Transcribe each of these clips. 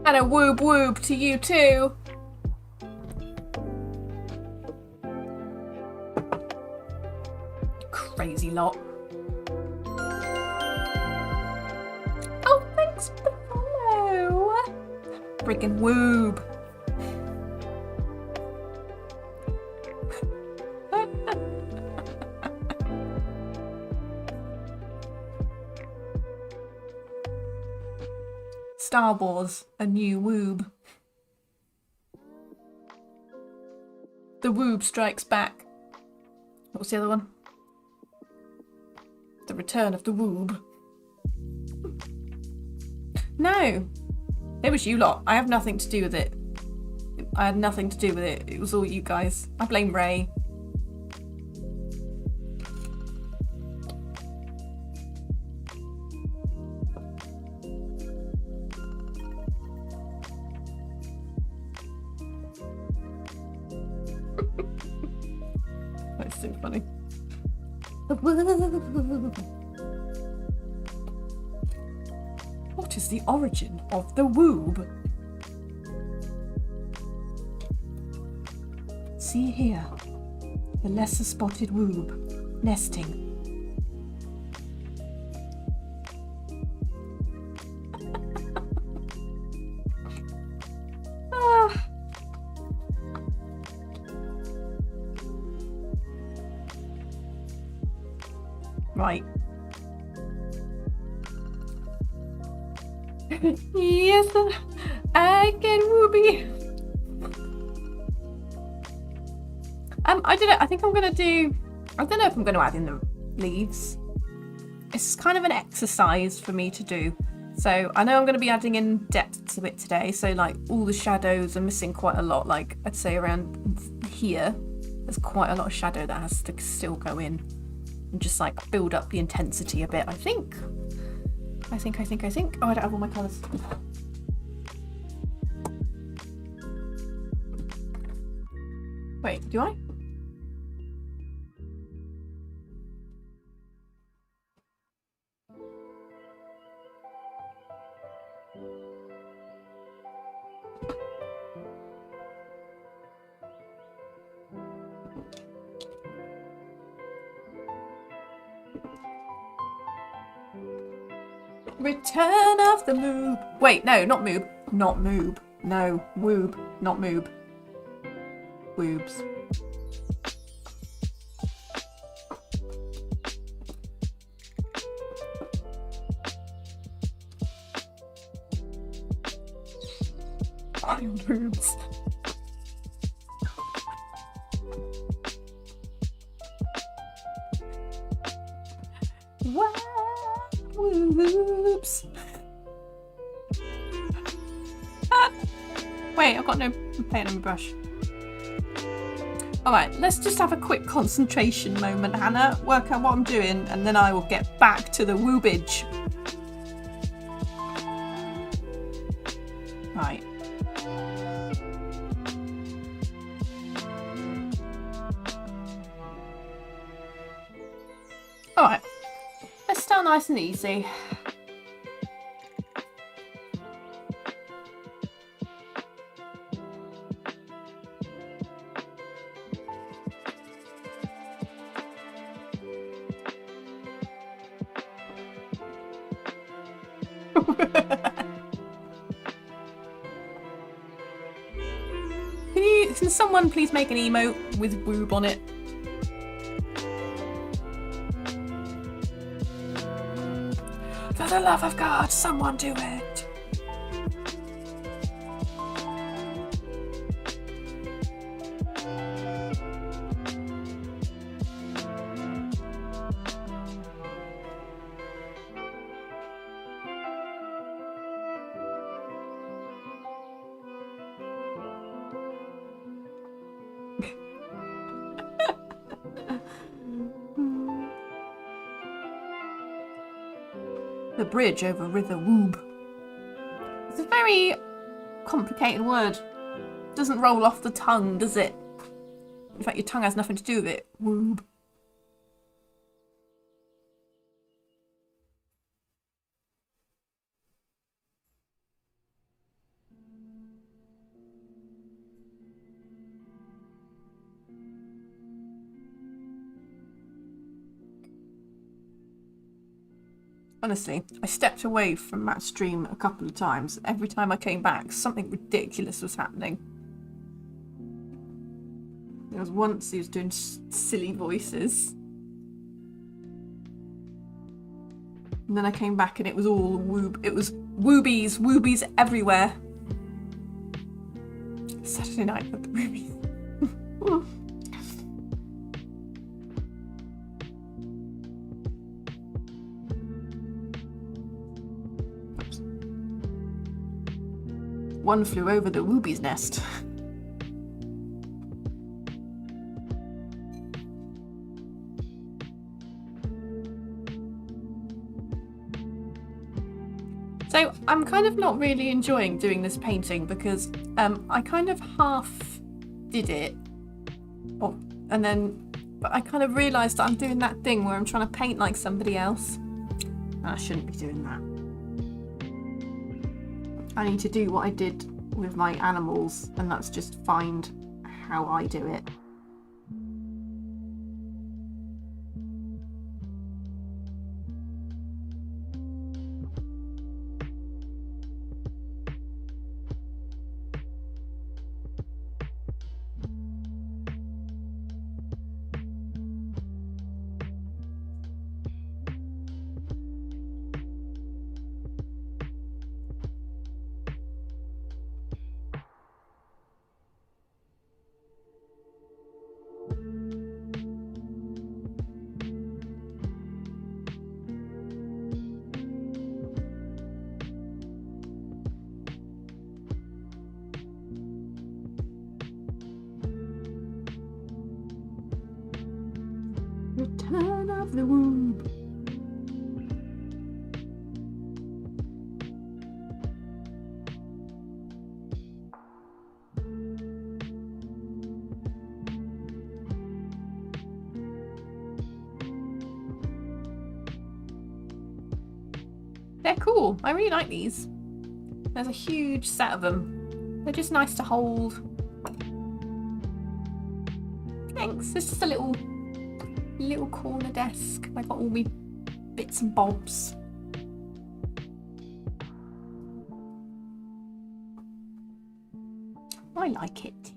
And a whoop whoop to you too. Crazy lot. Oh, thanks for the follow. Friggin' woob. Star Wars, a new woob. The woob strikes back. What was the other one? The return of the woob. No, it was you lot. I have nothing to do with it. I had nothing to do with it. It was all you guys. I blame Ray. That's so funny. What is the origin of the woob? See here, the lesser spotted woob, nesting. Right. Yes, I can wooby. I don't know. I think I'm gonna do. I don't know if I'm gonna add in the leaves. It's kind of an exercise for me to do. So I know I'm gonna be adding in depth to it today. So like all the shadows are missing quite a lot. Like I'd say around here, there's quite a lot of shadow that has to still go in. And just like build up the intensity a bit, I think. Oh, I don't have all my colours. Wait, do I? Return of the moob. Wait, no, not moob. Not moob. No, woob, not moob. Woobs. Wild woobs. Wild woobs. Wait, I've got no paint on my brush. Alright, let's just have a quick concentration moment, Hannah. Work out what I'm doing, and then I will get back to the woobage. Right. Alright, let's start nice and easy. Can someone please make an emote with woob on it? For the love of God, someone do it! The bridge over River Woob. It's a very complicated word. Doesn't roll off the tongue, does it? In fact, your tongue has nothing to do with it. Woob. Honestly, I stepped away from Matt's stream a couple of times. Every time I came back, something ridiculous was happening. There was once he was doing silly voices. And then I came back and it was all woobies everywhere. Saturday night with the woobies. One flew over the woobies nest. So I'm kind of not really enjoying doing this painting because I kind of half did it, but I kind of realised that I'm doing that thing where I'm trying to paint like somebody else. And I shouldn't be doing that. I need to do what I did with my animals, and that's just find how I do it. Return of the womb. They're cool. I really like these. There's a huge set of them. They're just nice to hold. Thanks. It's just a little corner desk. I got all my bits and bobs. I like it too.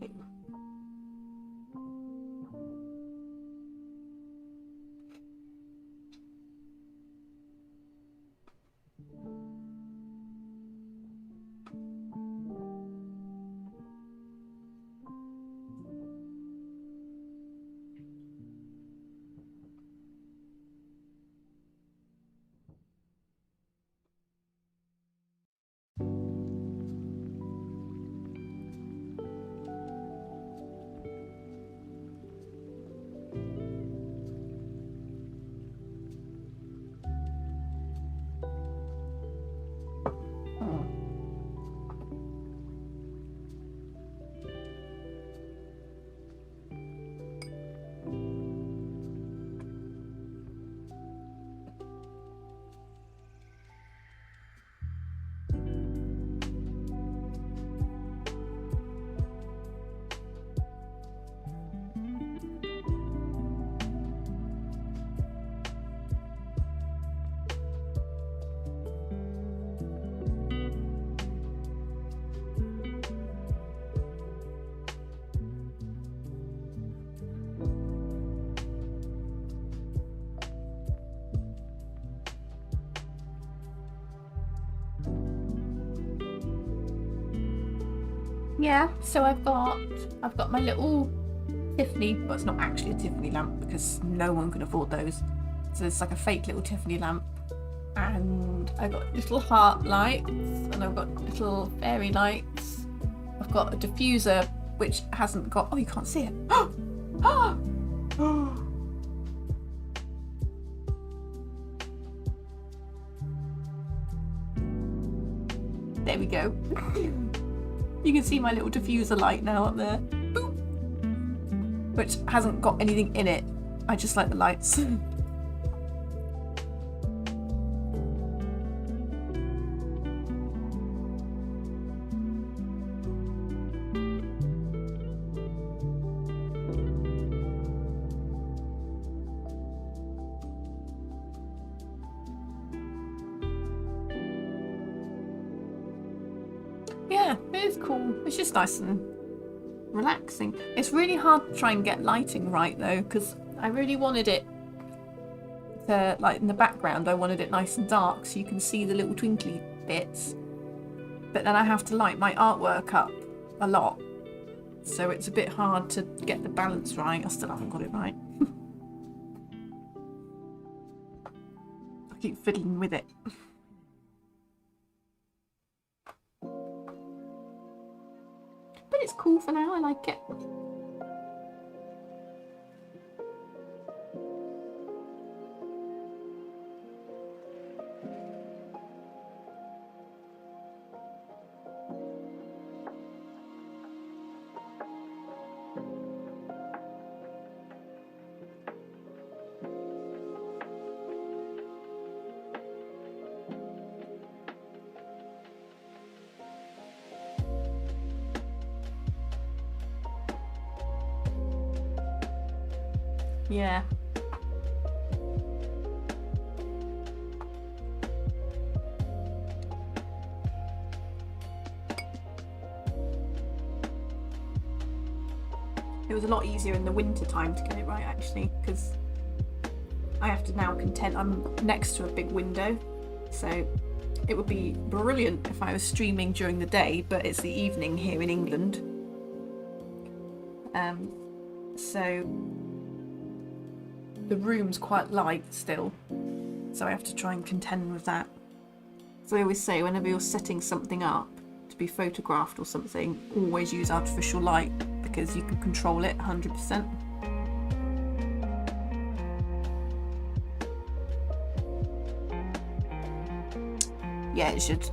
Yeah, so I've got my little Tiffany, well, it's not actually a Tiffany lamp because no one can afford those. So it's like a fake little Tiffany lamp. And I've got little heart lights and I've got little fairy lights. I've got a diffuser which hasn't got, oh, you can't see it. There we go. You can see my little diffuser light now up there. Boop. Which hasn't got anything in it. I just like the lights. is cool. It's just nice and relaxing. It's really hard to try and get lighting right though, because I really wanted it to, like in the background, I wanted it nice and dark so you can see the little twinkly bits. But then I have to light my artwork up a lot. So it's a bit hard to get the balance right. I still haven't got it right. I keep fiddling with it. But it's cool for now, I like it. Yeah. It was a lot easier in the winter time to get it right actually, because I have to now contend, I'm next to a big window, so it would be brilliant if I was streaming during the day, but it's the evening here in England. So the room's quite light still, so I have to try and contend with that. So I always say, whenever you're setting something up to be photographed or something, always use artificial light because you can control it 100%. Yeah, it should.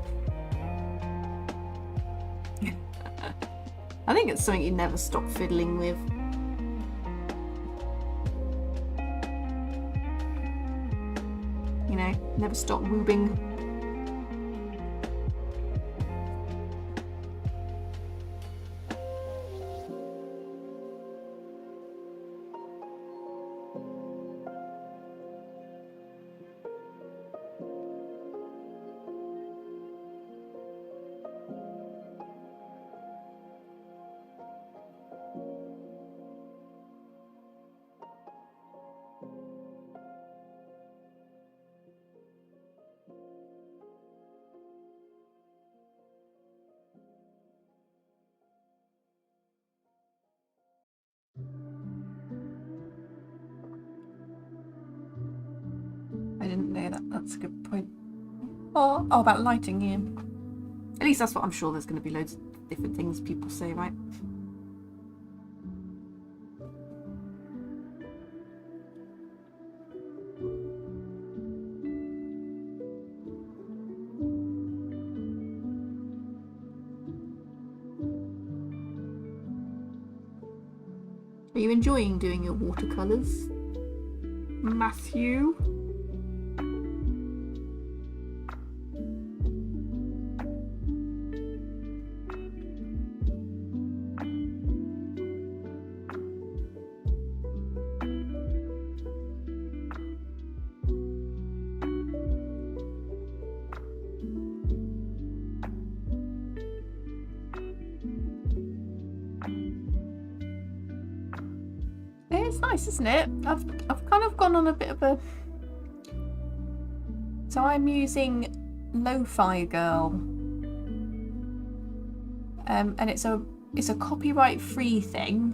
I think it's something you never stop fiddling with. You know, never stop woobing. I didn't know that. That's a good point. Oh, about lighting, yeah. At least that's what I'm sure there's going to be loads of different things people say, right? Are you enjoying doing your watercolours, Matthew? It's nice, isn't it? I've kind of gone on a bit of a... So I'm using Lo-Fi Girl. And it's a copyright free thing.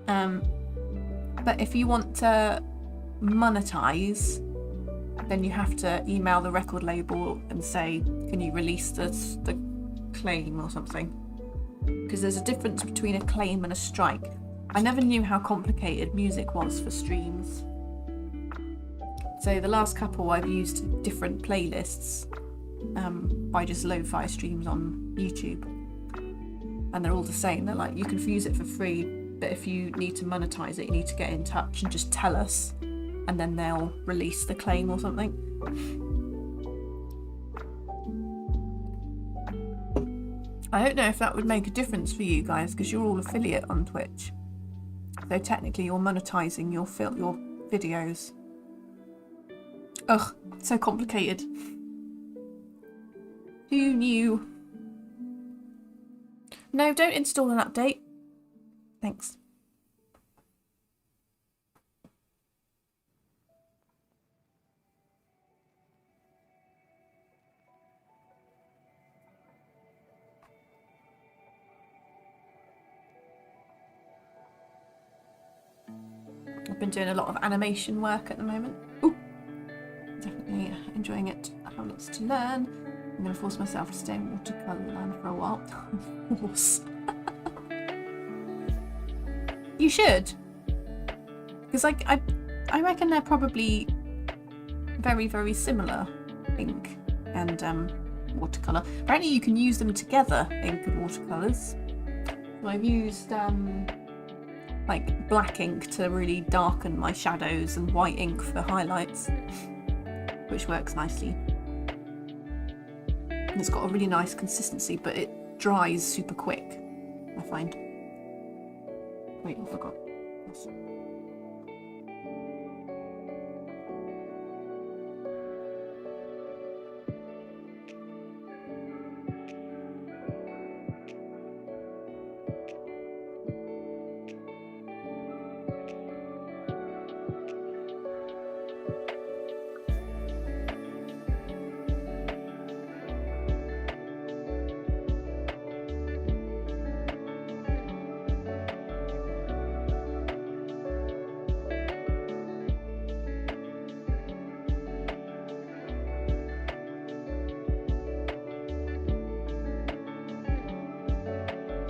But if you want to monetize, then you have to email the record label and say, can you release the claim or something? Because there's a difference between a claim and a strike. I never knew how complicated music was for streams. So the last couple I've used different playlists by just lo-fi streams on YouTube. And they're all the same. They're like, you can use it for free, but if you need to monetize it, you need to get in touch and just tell us, and then they'll release the claim or something. I don't know if that would make a difference for you guys, because you're all affiliate on Twitch. So technically you're monetizing your videos. Ugh, so complicated. Who knew? No, don't install an update. Thanks. I've been doing a lot of animation work at the moment. Ooh, definitely enjoying it. I have lots to learn. I'm going to force myself to stay in watercolour land for a while. Force. You should. Because I reckon they're probably very, very similar, ink and watercolour. Apparently you can use them together, ink and watercolours. So I've used like black ink to really darken my shadows and white ink for highlights, which works nicely. And it's got a really nice consistency, but it dries super quick, I find. Wait, I forgot. Yes.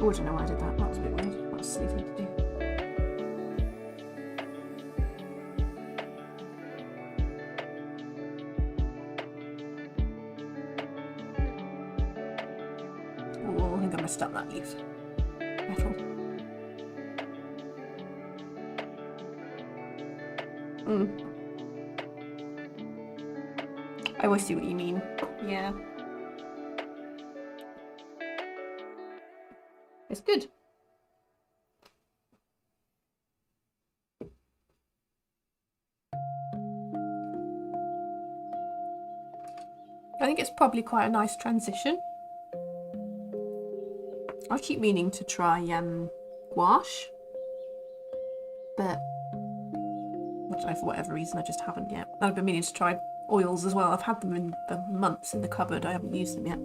Oh, I don't know why I did that. That was a bit weird. That was a silly thing to do. Oh, I think I messed up that leaf. Metal. I always see what you mean. Yeah. It's good. I think it's probably quite a nice transition. I keep meaning to try gouache, but I don't know, for whatever reason I just haven't yet. I've been meaning to try oils as well. I've had them for months in the cupboard. I haven't used them yet.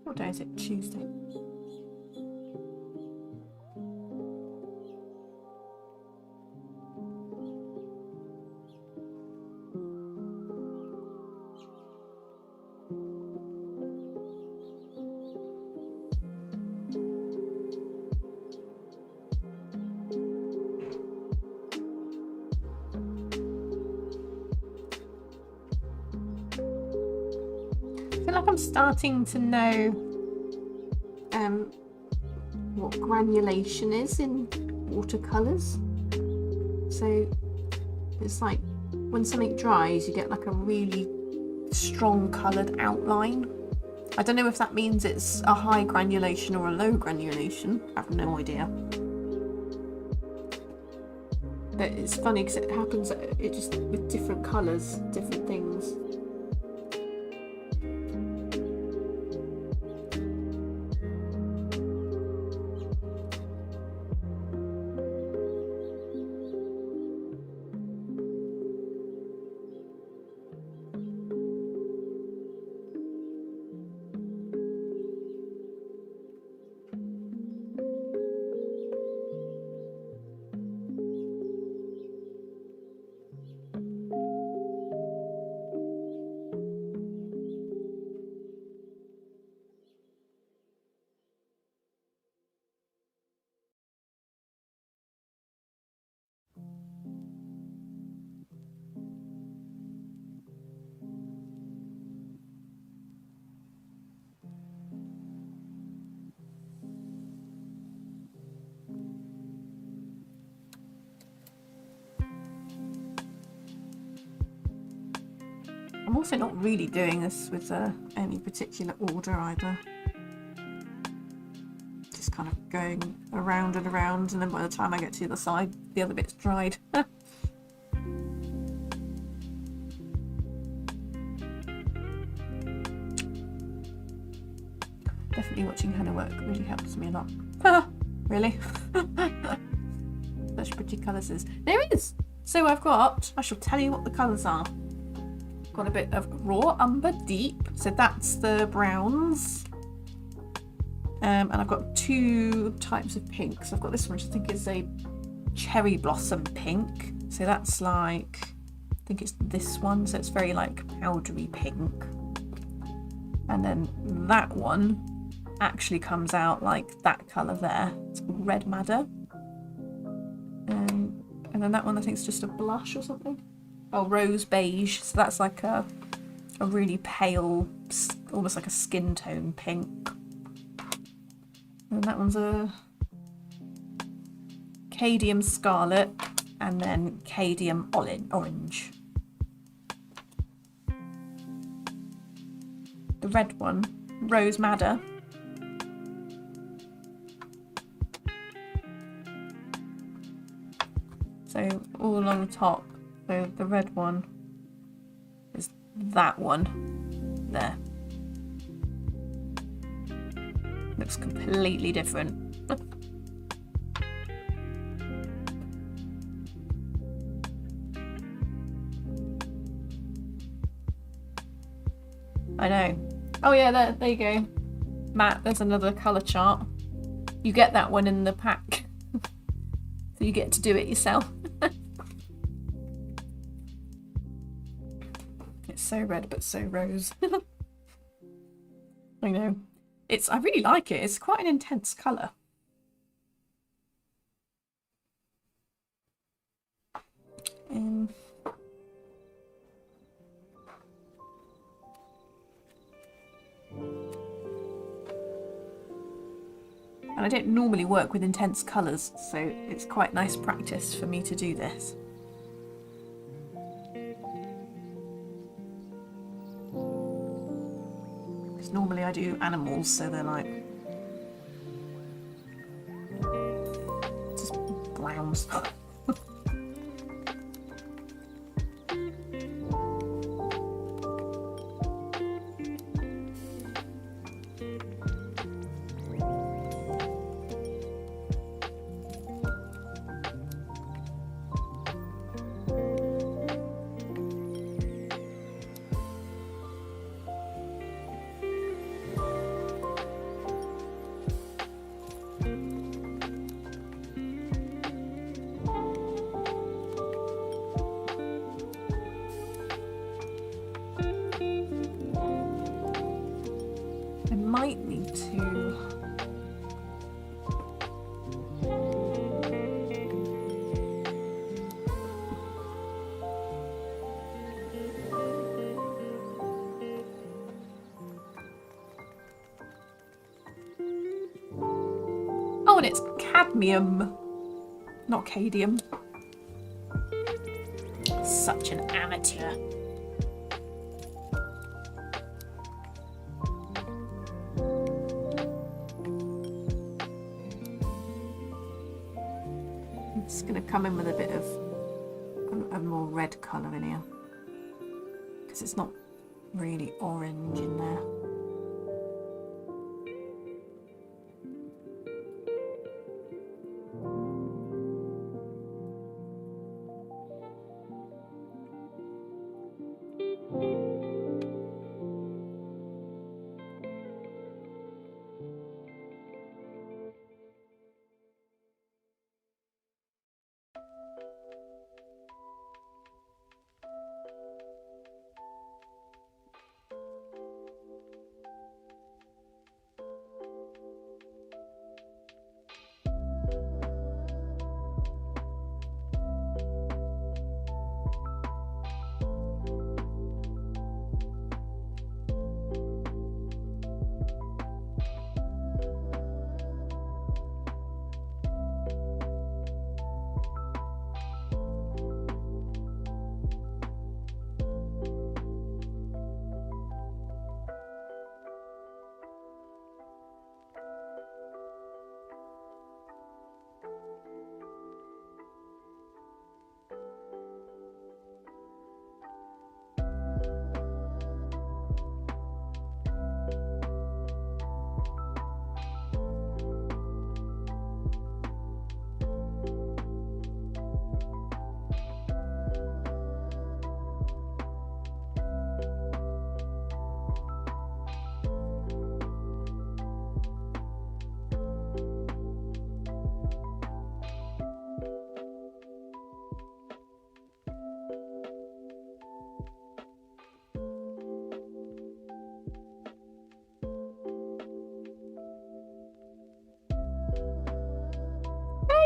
What day is it? Tuesday. I feel like I'm starting to know what granulation is in watercolours. So it's like when something dries, you get like a really strong coloured outline. I don't know if that means it's a high granulation or a low granulation. I have no idea. But it's funny because it happens just with different colours, different things. I'm also not really doing this with any particular order either. Just kind of going around and around, and then by the time I get to the other side, the other bit's dried. Definitely watching Hannah work really helps me a lot. Really? Such pretty colours. There is! So I've got, I shall tell you what the colours are. Got a bit of raw umber deep, so that's the browns. And I've got two types of pinks. I've got this one, which I think is a cherry blossom pink. So that's like, I think it's this one, so it's very like powdery pink. And then that one actually comes out like that colour there. It's called Red Madder. And then that one I think is just a blush or something. Oh, Rose Beige. So that's like a really pale, almost like a skin tone pink. And that one's a Cadmium Scarlet and then Cadmium Orange. The red one, Rose Madder. So all along the top, so the red one is that one there. Looks completely different. I know. Oh yeah, there you go. Matt, there's another colour chart. You get that one in the pack. So you get to do it yourself. It's so red but so rose. I know. I really like it. It's quite an intense colour. And I don't normally work with intense colours, so it's quite nice practice for me to do this. Because normally I do animals, so they're like just browns. Might need to oh, and it's cadmium, not cadmium. Such an amateur. It's going to come in with a bit of a more red colour in here because it's not really orange in there.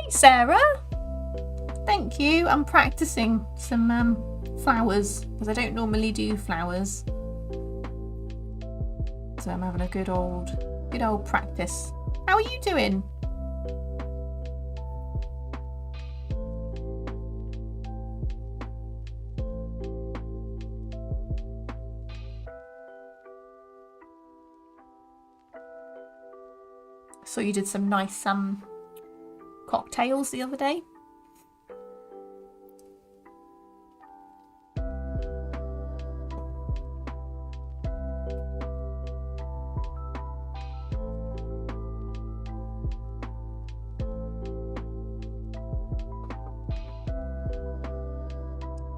Sarah. Thank you. I'm practicing some flowers because I don't normally do flowers. So I'm having a good old practice. How are you doing? So you did some nice cocktails the other day.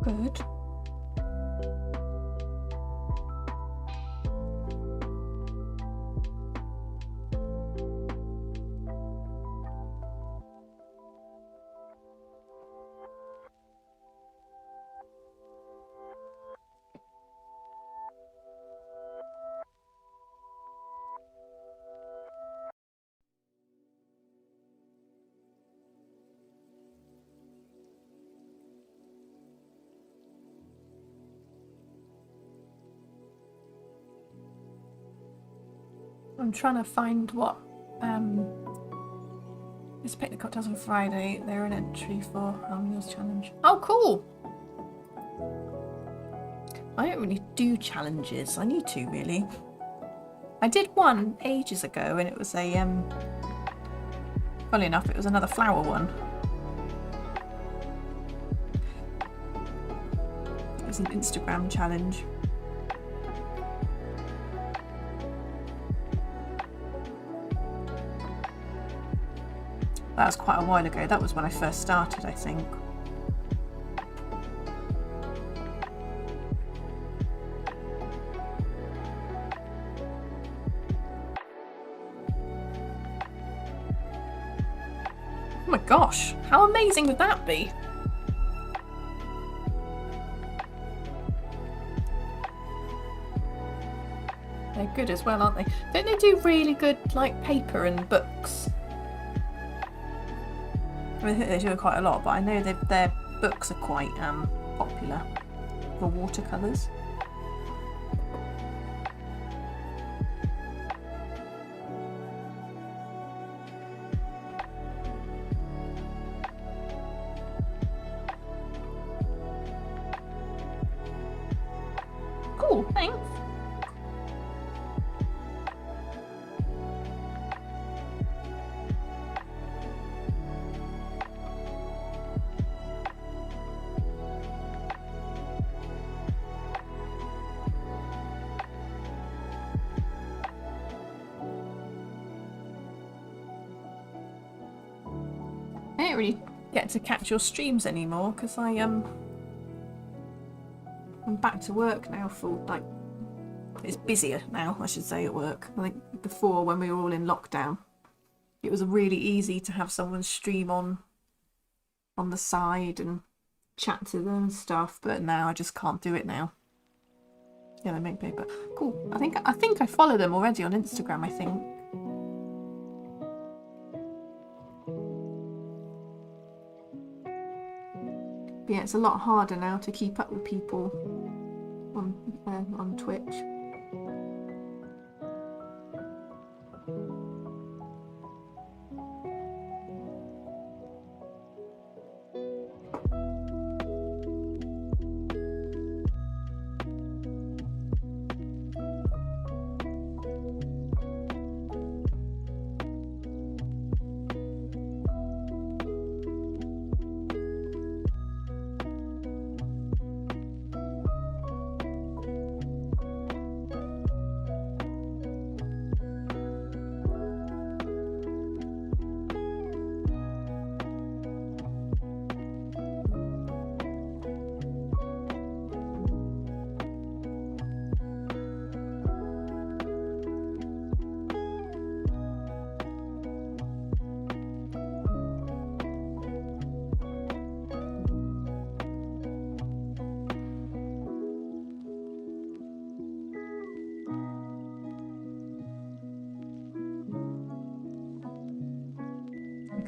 Good. I'm trying to find what let's pick the cocktails on Friday. They're an entry for our meals challenge. Oh, cool. I don't really do challenges. I need to, really. I did one ages ago and it was a funny enough, it was another flower one. It was an Instagram challenge. That was quite a while ago. That was when I first started, I think. Oh my gosh, how amazing would that be? They're good as well, aren't they? Don't they do really good, like, paper and books? I think they do quite a lot, but I know their books are quite popular for watercolours. Cool, thanks. I don't really get to catch your streams anymore because I'm back to work now full, like, it's busier now, I should say, at work. I think before, when we were all in lockdown, it was really easy to have someone stream on the side and chat to them and stuff, but now I just can't do it now. Yeah, they make paper. Cool. I think I follow them already on Instagram, I think. But yeah, it's a lot harder now to keep up with people on Twitch.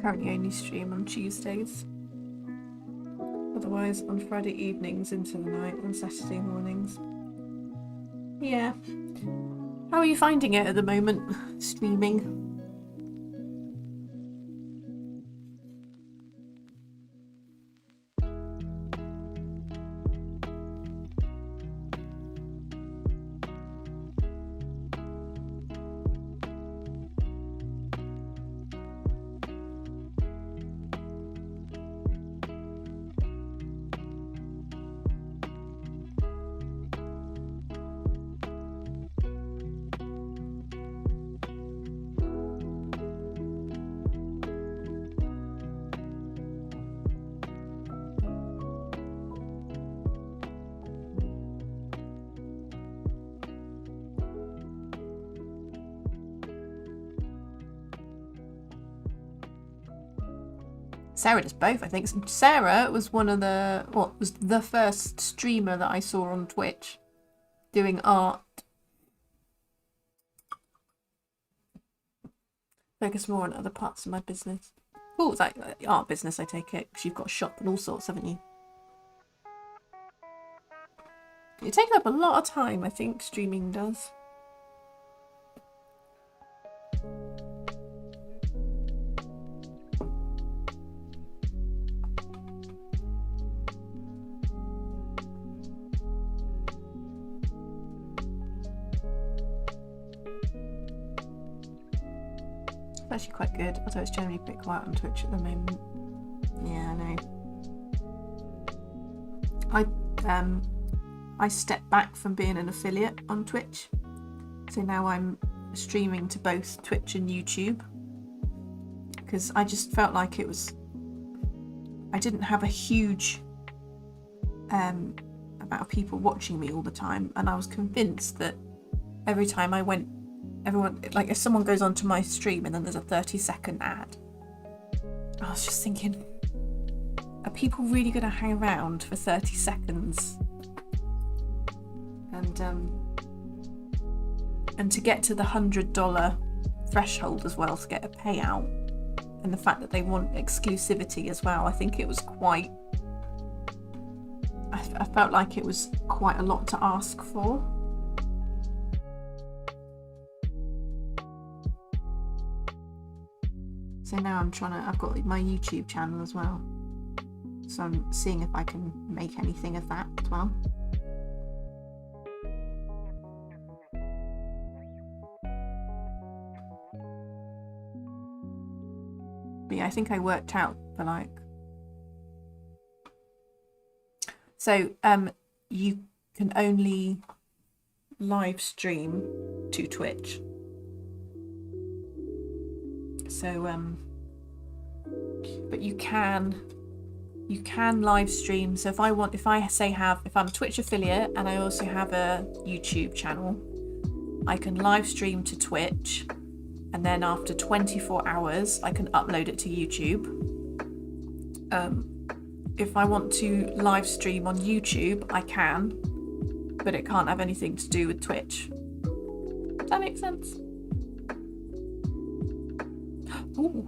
currently only stream on Tuesdays. Otherwise on Friday evenings into the night, on Saturday mornings. Yeah. How are you finding it at the moment, streaming? Sarah does both, I think. Sarah was was the first streamer that I saw on Twitch doing art. Focus more on other parts of my business. Oh, it's like the art business, I take it, because you've got a shop and all sorts, haven't you? It takes up a lot of time, I think, streaming does. Actually quite good, although it's generally a bit quiet on Twitch at the moment. Yeah, I know. I stepped back from being an affiliate on Twitch, so now I'm streaming to both Twitch and YouTube because I just felt like I didn't have a huge amount of people watching me all the time, and I was convinced that every time I went, everyone, like if someone goes onto my stream and then there's a 30-second ad, I was just thinking, are people really going to hang around for 30 seconds? And to get to the $100 threshold as well, to get a payout, and the fact that they want exclusivity as well, I think it was quite, I felt like it was quite a lot to ask for. So now I've got my YouTube channel as well. So I'm seeing if I can make anything of that as well. But yeah, I think I worked out for like... So you can only live stream to Twitch. So but you can live stream. So if I'm a Twitch affiliate and I also have a YouTube channel, I can live stream to Twitch, and then after 24 hours I can upload it to YouTube. If I want to live stream on YouTube, I can, but it can't have anything to do with Twitch. Does that make sense? Ooh.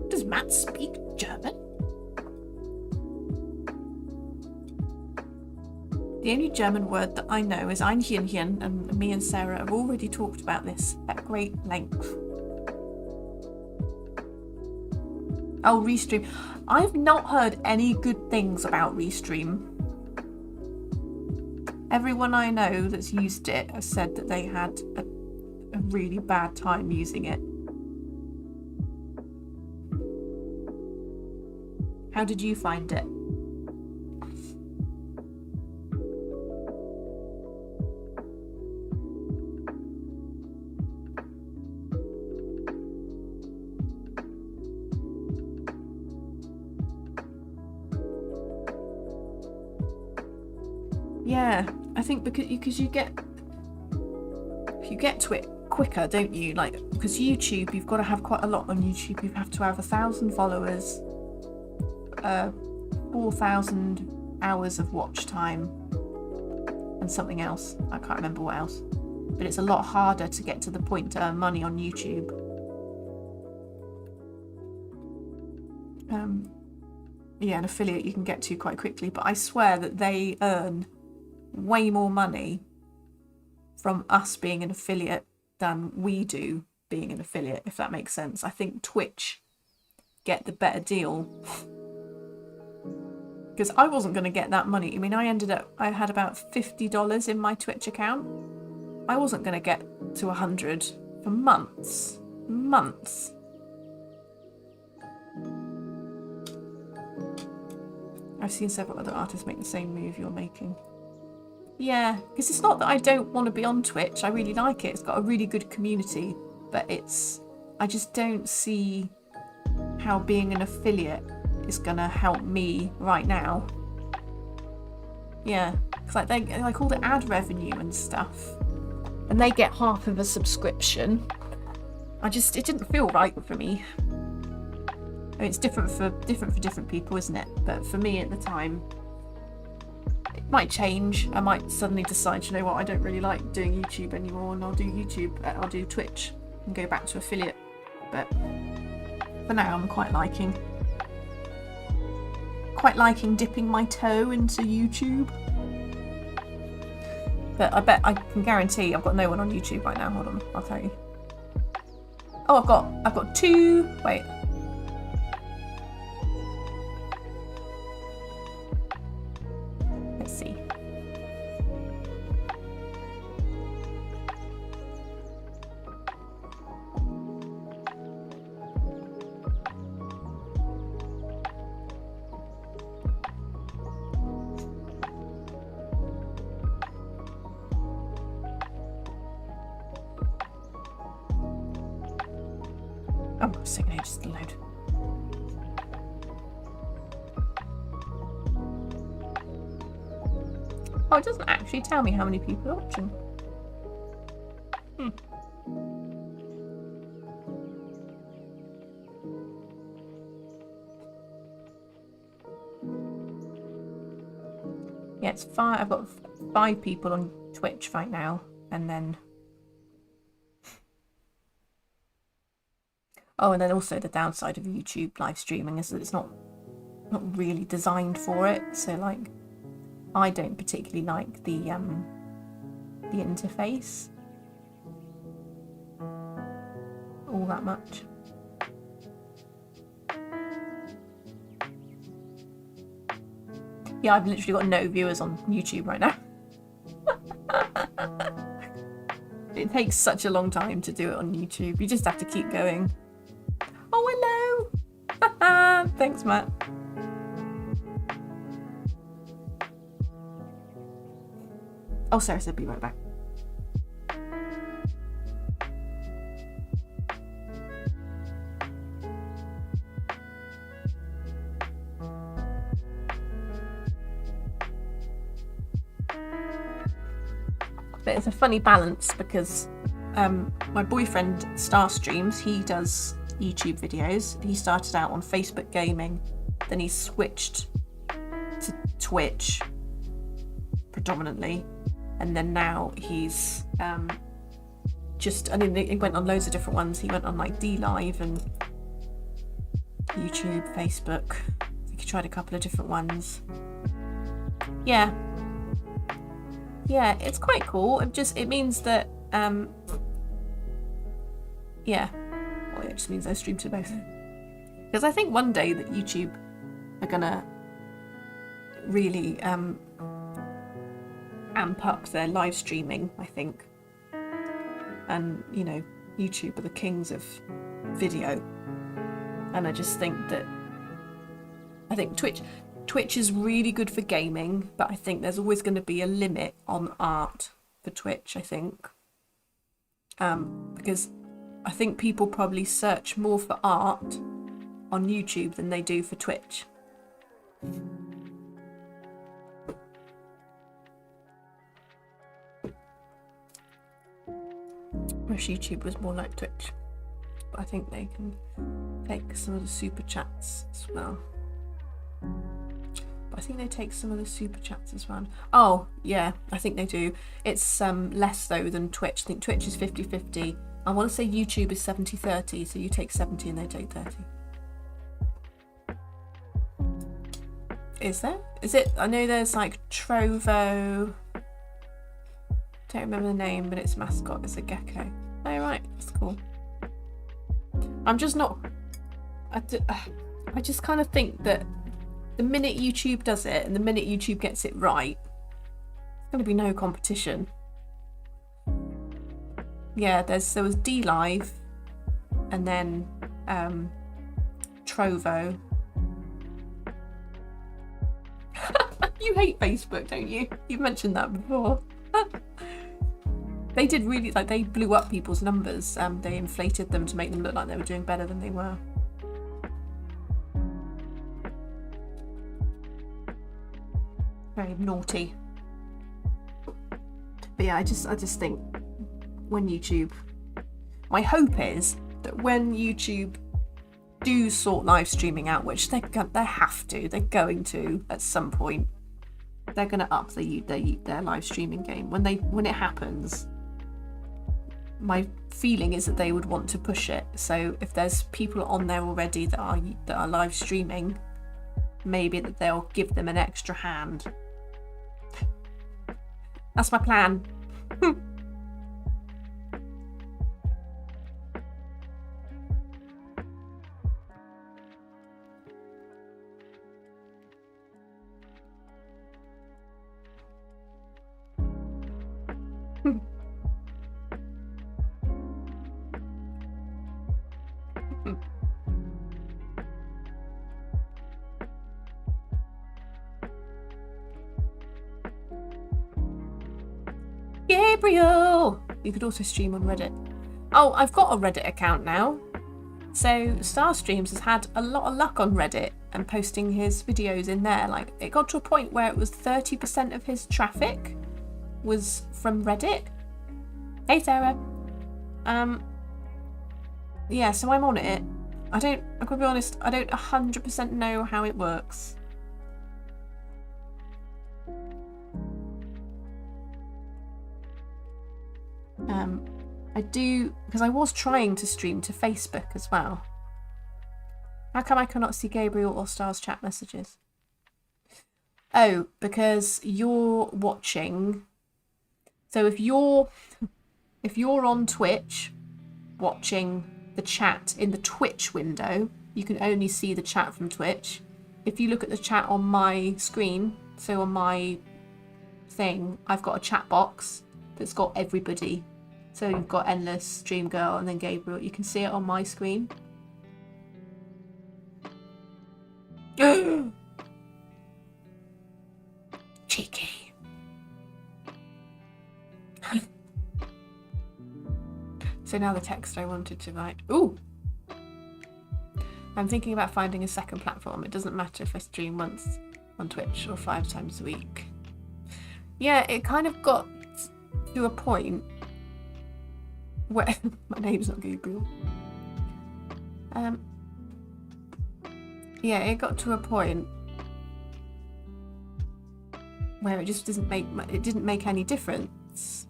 Does Matt speak German? The only German word that I know is Einhörnchen, and me and Sarah have already talked about this at great length. Oh, Restream. I've not heard any good things about Restream. Everyone I know that's used it has said that they had a really bad time using it. How did you find it? Yeah, I think because you get to it quicker, don't you? Like, because YouTube, you've got to have quite a lot on YouTube. You have to have 1,000 followers, 4,000 hours of watch time, and something else. I can't remember what else. But it's a lot harder to get to the point to earn money on YouTube. yeah, an affiliate you can get to quite quickly, but I swear that they earn way more money from us being an affiliate than we do being an affiliate, if that makes sense. I think Twitch get the better deal because I wasn't going to get that money. I mean, I had about $50 in my Twitch account. I wasn't going to get to 100 for months. I've seen several other artists make the same move you're making. Yeah, because it's not that I don't want to be on Twitch. I really like it. It's got a really good community, but I just don't see how being an affiliate is gonna help me right now. Yeah, because like they like all the ad revenue and stuff, and they get half of a subscription. It didn't feel right for me. I mean, it's different for different people, isn't it? But for me at the time, it might change. I might suddenly decide, you know what, I don't really like doing YouTube anymore, and I'll do Twitch and go back to affiliate. But for now, I'm quite liking dipping my toe into YouTube. But I can guarantee I've got no one on YouTube right now. Hold on, I'll tell you. Oh, I've got two. Wait. Let's see. Oh, it's taking ages to load. Oh, it doesn't actually tell me how many people are watching. Yeah, it's 5. I've got 5 people on Twitch right now, and then... Oh, and then also the downside of YouTube live streaming is that it's not really designed for it. So, like, I don't particularly like the interface all that much. Yeah, I've literally got no viewers on YouTube right now. It takes such a long time to do it on YouTube. You just have to keep going. Oh, hello! Thanks, Matt. Oh, Sarah said be right back. But it's a funny balance because my boyfriend Star Streams, he does YouTube videos. He started out on Facebook gaming, then he switched to Twitch predominantly, and then now he's he went on loads of different ones. He went on like DLive and YouTube, Facebook. I think he tried a couple of different ones. Yeah, it's quite cool. It means that it just means I stream to both. Because I think one day that YouTube are gonna really amp up their live streaming, I think. And, you know, YouTube are the kings of video. And I just think that Twitch is really good for gaming, but I think there's always going to be a limit on art for Twitch, I think. Because I think people probably search more for art on YouTube than they do for Twitch. Wish YouTube was more like Twitch. But I think they can take some of the super chats as well. But I think they take some of the super chats as well. Oh, yeah, I think they do. It's less though than Twitch. I think Twitch is 50-50. I want to say YouTube is 70-30, so you take 70 and they take 30. Is there? Is it? I know there's like Trovo. Don't remember the name, but its mascot is a gecko. Oh right, that's cool. I'm just not. I just kind of think that the minute YouTube does it and the minute YouTube gets it right, there's going to be no competition. Yeah, there was D Live, and then Trovo. You hate Facebook, don't you? You've mentioned that before. They did really, like, they blew up people's numbers. They inflated them to make them look like they were doing better than they were. Very naughty. But yeah, I just think when YouTube, my hope is that when YouTube do sort live streaming out, which they have to, they're going to at some point, they're going to up their live streaming game. When it happens, my feeling is that they would want to push it. So if there's people on there already that are live streaming, maybe that they'll give them an extra hand. That's my plan. Gabriel! You could also stream on Reddit. Oh, I've got a Reddit account now. So Starstreams has had a lot of luck on Reddit and posting his videos in there. Like, it got to a point where it was 30% of his traffic was from Reddit. Hey Sarah. Yeah, so I'm on it. I'm gonna be honest, I don't 100% know how it works. I do, because I was trying to stream to Facebook as well. How come I cannot see Gabriel or Star's chat messages? Oh, because you're watching. So if you're on Twitch watching the chat in the Twitch window, you can only see the chat from Twitch. If you look at the chat on my screen, so on my thing, I've got a chat box that's got everybody. So you've got Endless, Dream Girl, and then Gabriel. You can see it on my screen. Cheeky. So now the text I wanted to write. Ooh! I'm thinking about finding a second platform. It doesn't matter if I stream once on Twitch or 5 times a week. Yeah, it kind of got to a point where my name's not Gabriel. Yeah, it got to a point where it just didn't make any difference.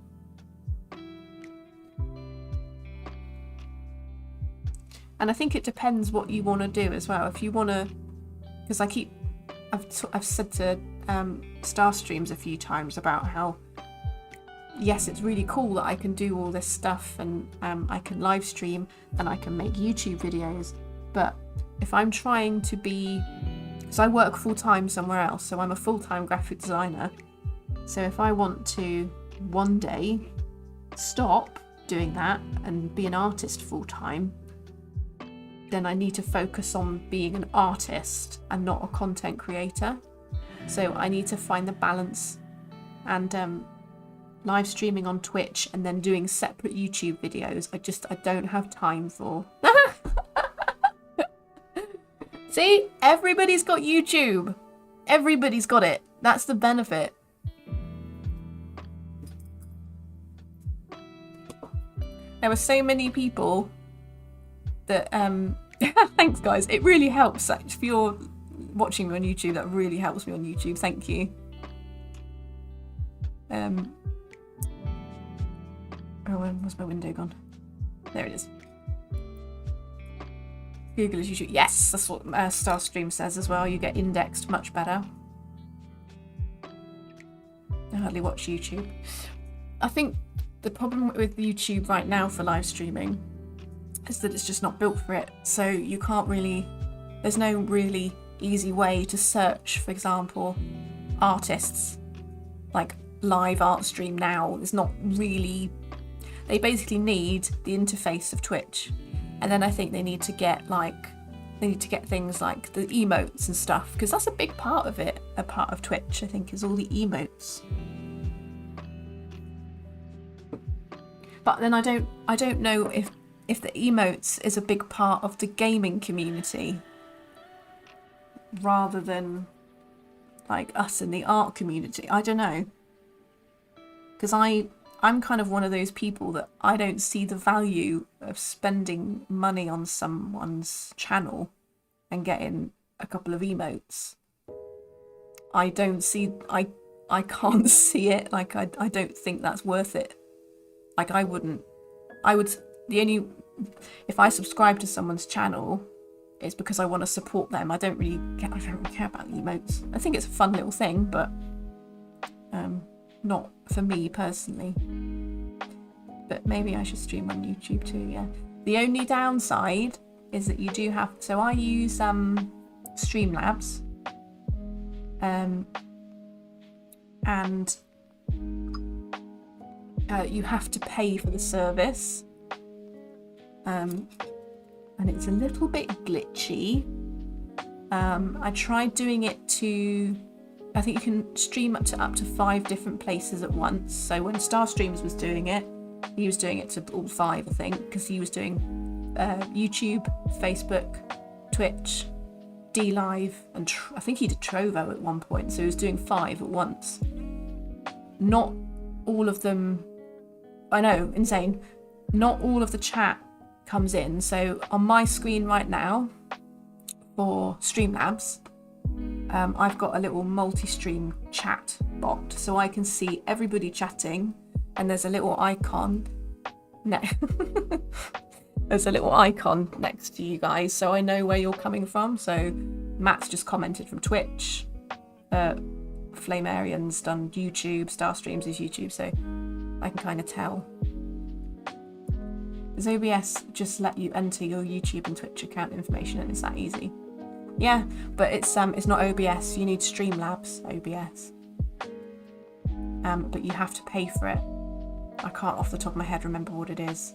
And I think it depends what you want to do as well. If you want to, because I've said to Starstreams a few times about how, yes, it's really cool that I can do all this stuff and I can live stream and I can make YouTube videos, but if I'm trying to be, because I work full-time somewhere else, so I'm a full-time graphic designer, so if I want to one day stop doing that and be an artist full-time, then I need to focus on being an artist and not a content creator. So I need to find the balance, and live streaming on Twitch and then doing separate YouTube videos, I don't have time for. See, everybody's got YouTube. Everybody's got it. That's the benefit. There were so many people that thanks guys, it really helps. If you're watching me on YouTube, that really helps me on YouTube, thank you. Oh, where's my window gone? There it is. Google is YouTube. Yes, that's what Starstream says as well. You get indexed much better. hardly watch YouTube. I think the problem with YouTube right now for live streaming is that it's just not built for it. So you can't really, there's no really easy way to search, for example, artists, like live art stream now. There's not really, they basically need the interface of Twitch. And then I think they need to get things like the emotes and stuff, because that's a big part of it. A part of Twitch, I think, is all the emotes. But then I don't know if the emotes is a big part of the gaming community rather than like us in the art community. I don't know. Because I'm kind of one of those people that I don't see the value of spending money on someone's channel and getting a couple of emotes. I can't see it. Like, I don't think that's worth it. Like, if I subscribe to someone's channel, it's because I want to support them. I don't really care about the emotes. I think it's a fun little thing, but not for me personally. But maybe I should stream on YouTube too, yeah. The only downside is that you do have, so I use Streamlabs, and you have to pay for the service, and it's a little bit glitchy. I tried doing it to, I think you can stream up to 5 different places at once. So when Starstreams was doing it, he was doing it to all 5, I think, because he was doing YouTube, Facebook, Twitch, DLive, and I think he did Trovo at one point. So he was doing 5 at once. Not all of them, I know, insane. Not all of the chat comes in. So on my screen right now for Streamlabs, I've got a little multi-stream chat bot, so I can see everybody chatting, and there's a little icon. There's a little icon next to you guys, so I know where you're coming from. So Matt's just commented from Twitch. Flamarian's done YouTube. Starstreams is YouTube, so I can kind of tell. Does OBS just let you enter your YouTube and Twitch account information, and it's that easy? Yeah, but it's not OBS. You need Streamlabs OBS. But you have to pay for it. I can't off the top of my head remember what it is.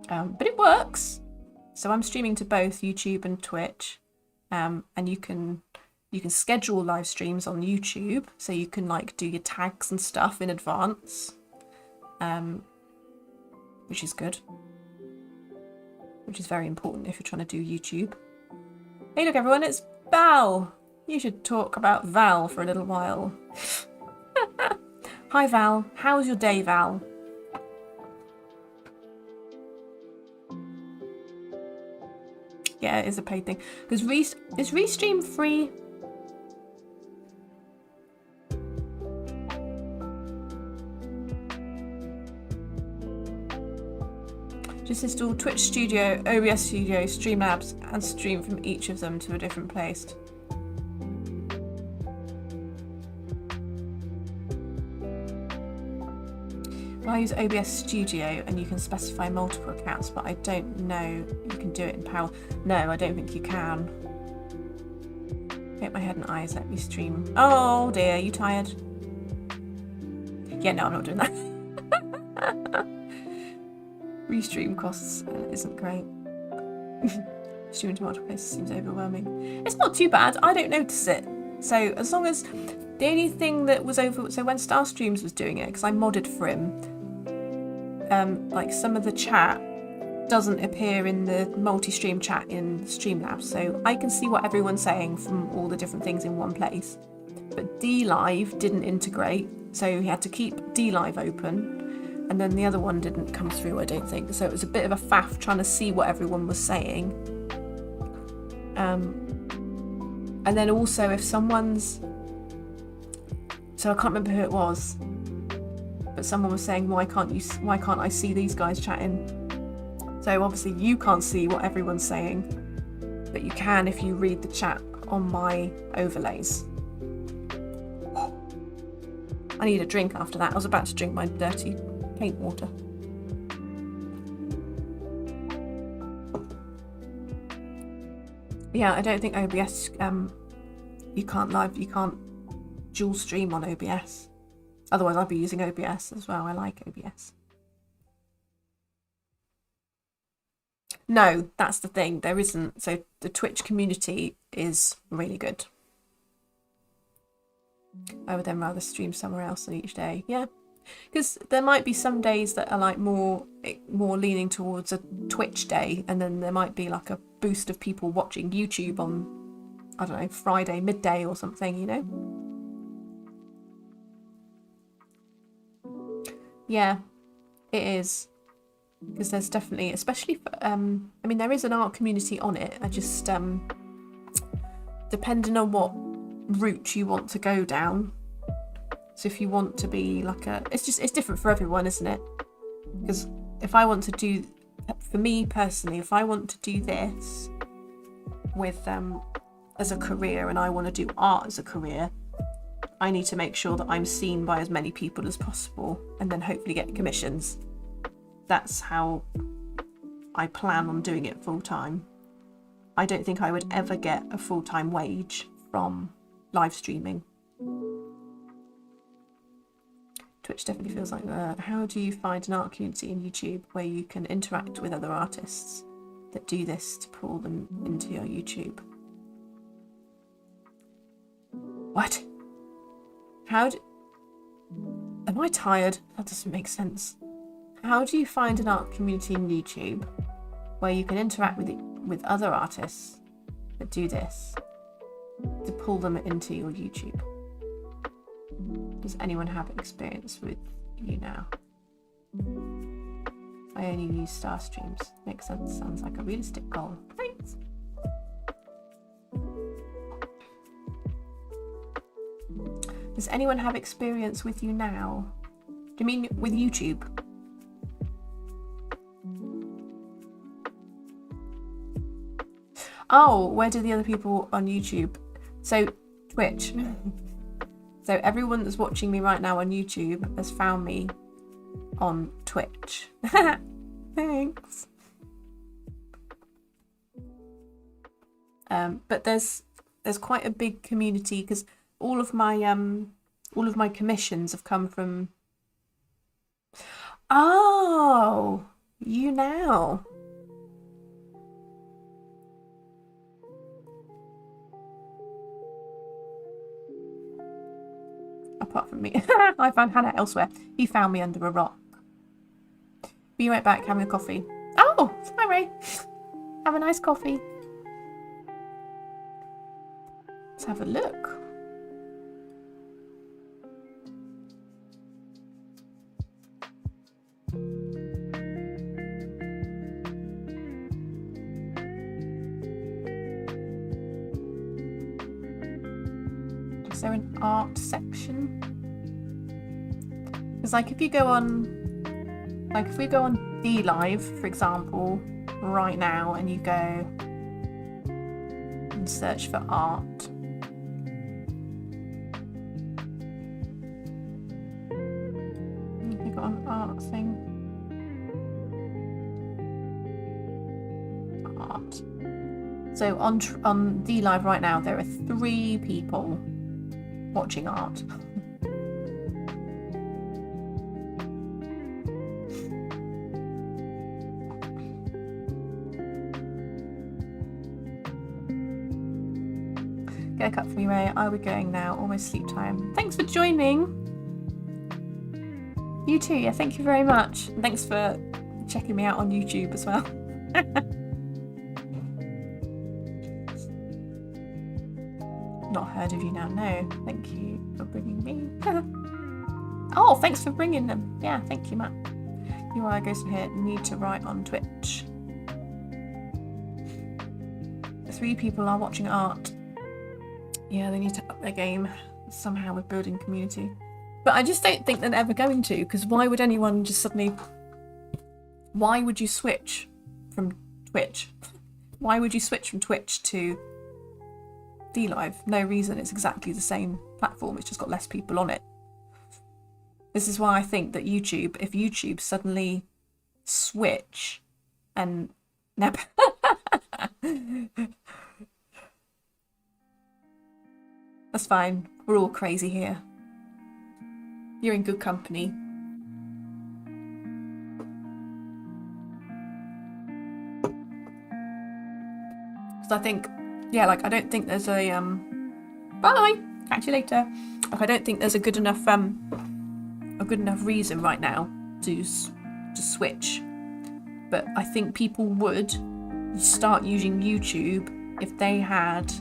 But it works. So I'm streaming to both YouTube and Twitch. And you can schedule live streams on YouTube, so you can like do your tags and stuff in advance. Which is good. Which is very important if you're trying to do YouTube. Hey look everyone, it's Val! You should talk about Val for a little while. Hi Val, how's your day, Val? Yeah, it is a paid thing. Because is Restream free? Just install Twitch Studio, OBS Studio, Streamlabs, and stream from each of them to a different place. Well, I use OBS Studio, and you can specify multiple accounts, but I don't know you can do it in Power. No, I don't think you can. Hit my head and eyes, let me stream. Oh dear, you tired? Yeah, no, I'm not doing that. Restream costs isn't great. Streaming to multiple places seems overwhelming. It's not too bad. I don't notice it. So as long as the only thing that was over, so when Starstreams was doing it, because I modded for him, like some of the chat doesn't appear in the multi-stream chat in Streamlabs, so I can see what everyone's saying from all the different things in one place. But DLive didn't integrate, so he had to keep DLive open. And then the other one didn't come through, I don't think. So it was a bit of a faff trying to see what everyone was saying. And then also if someone's... So I can't remember who it was. But someone was saying, why can't I see these guys chatting? So obviously you can't see what everyone's saying. But you can if you read the chat on my overlays. I need a drink after that. I was about to drink my dirty paint water. Yeah, I don't think OBS, you can't dual stream on OBS. Otherwise I'd be using OBS as well. I like OBS. No, that's the thing. There isn't. So the Twitch community is really good. I would then rather stream somewhere else than each day. Yeah, because there might be some days that are like more leaning towards a Twitch day, and then there might be like a boost of people watching YouTube on, I don't know, Friday midday or something, you know. Yeah, it is. Because there's definitely, especially for, I mean, there is an art community on it. I just, depending on what route you want to go down. So if you want to be like it's different for everyone, isn't it? Because if I want to do, for me personally, if I want to do this with, as a career, and I want to do art as a career, I need to make sure that I'm seen by as many people as possible, and then hopefully get commissions. That's how I plan on doing it full time. I don't think I would ever get a full-time wage from live streaming. Twitch definitely feels like that. How do you find an art community in YouTube where you can interact with other artists that do this to pull them into your YouTube? What? Am I tired? That doesn't make sense. How do you find an art community in YouTube where you can interact with other artists that do this to pull them into your YouTube? Does anyone have experience with you now? I only use star streams. Makes sense. Sounds like a realistic goal. Thanks. Does anyone have experience with you now? Do you mean with YouTube? Oh, where do the other people on YouTube? So, Twitch. So everyone that's watching me right now on YouTube has found me on Twitch. Thanks. But there's quite a big community, because all of my commissions have come from. Oh, you now. Apart from me. I found Hannah elsewhere. He found me under a rock. Be right back, having a coffee. Oh, hi Ray. Have a nice coffee. Let's have a look. Is there an art section? Because like if we go on D Live, for example, right now, and you go and search for art, you got an art thing. Art. So on D Live right now, there are 3 people watching art. Get a cup for me, Ray. Are we going now? Almost sleep time. Thanks for joining. You too. Yeah, thank you very much. And thanks for checking me out on YouTube as well. Not heard of you now. No, thank you for bringing me. Oh, thanks for bringing them. Yeah, thank you, Matt. You are goes from here. Need to write on Twitch. 3 people are watching art. Yeah, they need to up their game somehow with building community. But I just don't think they're ever going to, because why would anyone just suddenly... Why would you switch from Twitch? Why would you switch from Twitch to D Live? No reason. It's exactly the same platform. It's just got less people on it. This is why I think that YouTube, if YouTube suddenly switch and nap. That's fine. We're all crazy here. You're in good company. Because I think, yeah, like I don't think there's a by the way, catch you later. Like I don't think there's a good enough reason right now to switch. But I think people would start using YouTube if they had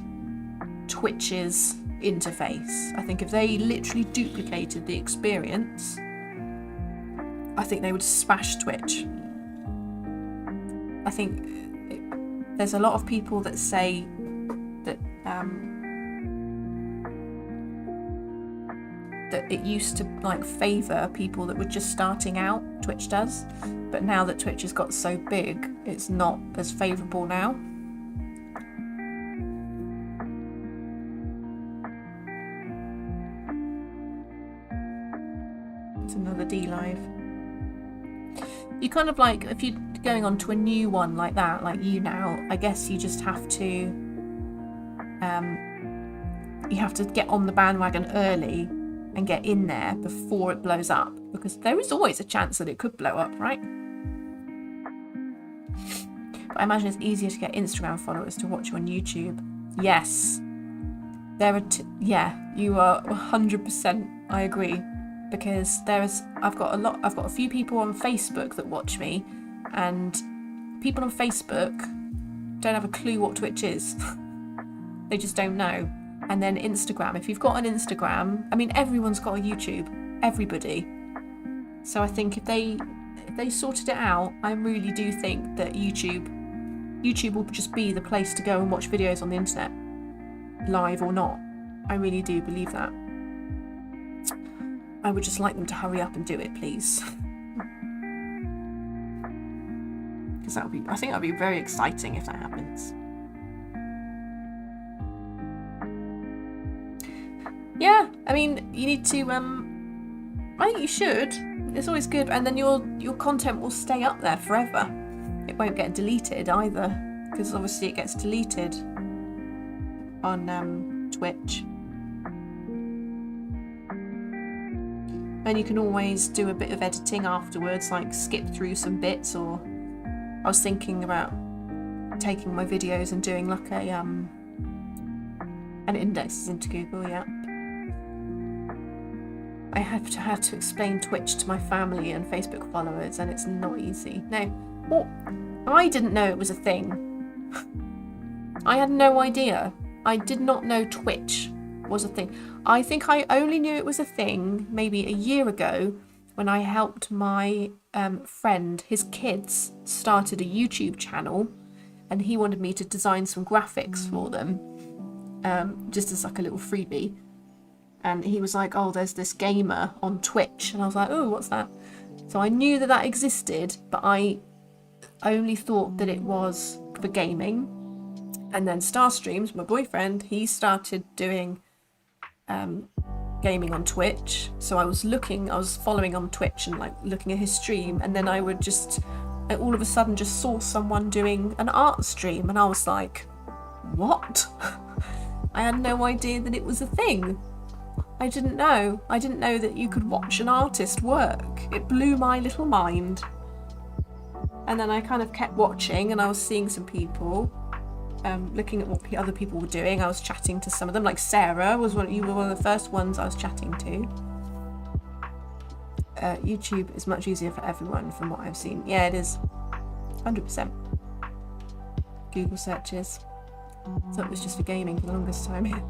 Twitch's interface. I think if they literally duplicated the experience, I think they would smash Twitch. I think there's a lot of people that say that that it used to like favour people that were just starting out. Twitch does, but now that Twitch has got so big, it's not as favourable now. It's another D live. You kind of like, if you're going on to a new one like that, like you now, I guess you just have to get on the bandwagon early and get in there before it blows up, because there is always a chance that it could blow up, right? But I imagine it's easier to get Instagram followers to watch you on YouTube. Yes, there are yeah, you are 100%. I agree, because I've got a few people on Facebook that watch me, and people on Facebook don't have a clue what Twitch is. They just don't know. And then Instagram, if you've got an Instagram, I mean, everyone's got a YouTube, everybody. So I think if they sorted it out, I really do think that YouTube will just be the place to go and watch videos on the internet, live or not. I really do believe that. I would just like them to hurry up and do it, please. Because I think that'd be very exciting if that happens. Yeah, I mean, you need to, I think you should. It's always good, and then your content will stay up there forever. It won't get deleted either, because obviously it gets deleted on Twitch. And you can always do a bit of editing afterwards, like skip through some bits, or I was thinking about taking my videos and doing like a an indexes into Google, yeah. I had to explain Twitch to my family and Facebook followers, and it's not easy. No, well, I didn't know it was a thing. I had no idea. I did not know Twitch was a thing. I think I only knew it was a thing maybe a year ago when I helped my friend, his kids started a YouTube channel, and he wanted me to design some graphics for them, just as like a little freebie. And he was like, oh, there's this gamer on Twitch. And I was like, oh, what's that? So I knew that existed, but I only thought that it was for gaming. And then Starstreams, my boyfriend, he started doing gaming on Twitch. So I was following on Twitch and like looking at his stream. And then I would just, all of a sudden, just saw someone doing an art stream. And I was like, what? I had no idea that it was a thing. I didn't know that you could watch an artist work. It blew my little mind. And then I kind of kept watching, and I was seeing some people, looking at what other people were doing. I was chatting to some of them, like Sarah you were one of the first ones I was chatting to. YouTube is much easier for everyone from what I've seen. Yeah, it is. 100%. Google searches. So it was just for gaming for the longest time.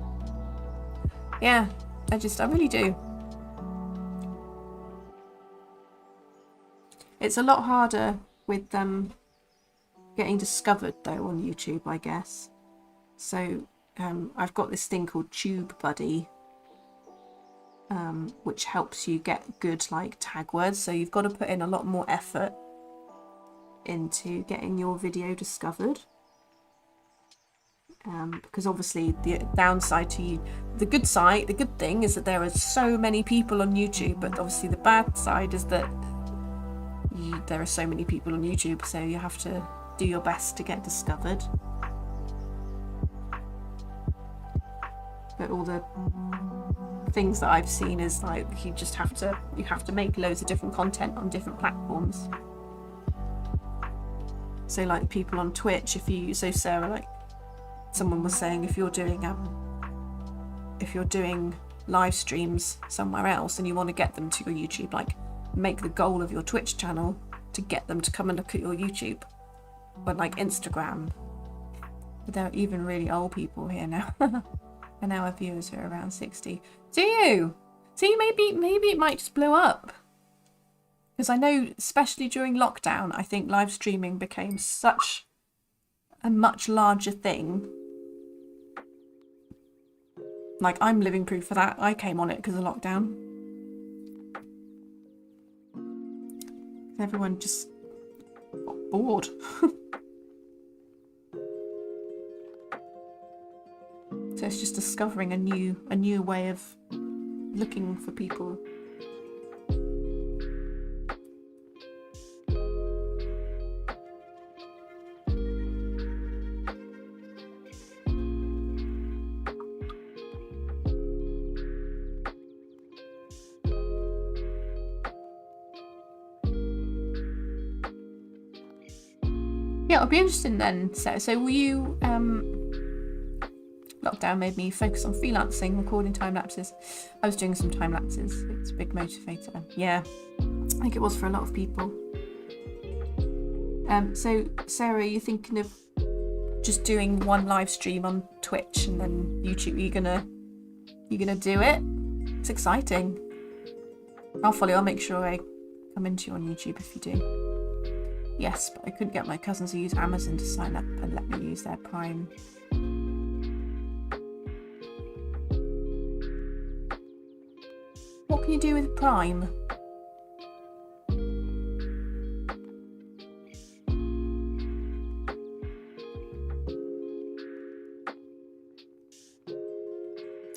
Yeah. I really do. It's a lot harder with getting discovered though on YouTube, I guess. So I've got this thing called TubeBuddy, which helps you get good like tag words. So you've got to put in a lot more effort into getting your video discovered. because obviously the downside to you, the good thing is that there are so many people on YouTube, but obviously the bad side is that there are so many people on YouTube, so you have to do your best to get discovered. But all the things that I've seen is like you have to make loads of different content on different platforms. So like people on Twitch, Sarah, like someone was saying, if you're doing live streams somewhere else and you want to get them to your YouTube, like make the goal of your Twitch channel to get them to come and look at your YouTube. But like Instagram, but there are even really old people here now. And now our viewers are around 60. Do you? See, maybe it might just blow up. Because I know, especially during lockdown, I think live streaming became such a much larger thing. Like, I'm living proof for that. I came on it because of lockdown. Everyone just got bored. So it's just discovering a new way of looking for people. Yeah, it'll be interesting then. So will you lockdown made me focus on freelancing, recording time lapses. I was doing some time lapses. It's a big motivator. Yeah, I think it was for a lot of people. So Sarah, are you thinking of just doing one live stream on Twitch and then YouTube? Are you gonna do it? It's exciting. I'll follow you. I'll make sure I come into you on YouTube if you do. Yes, but I couldn't get my cousins who use Amazon to sign up and let me use their Prime. What can you do with Prime?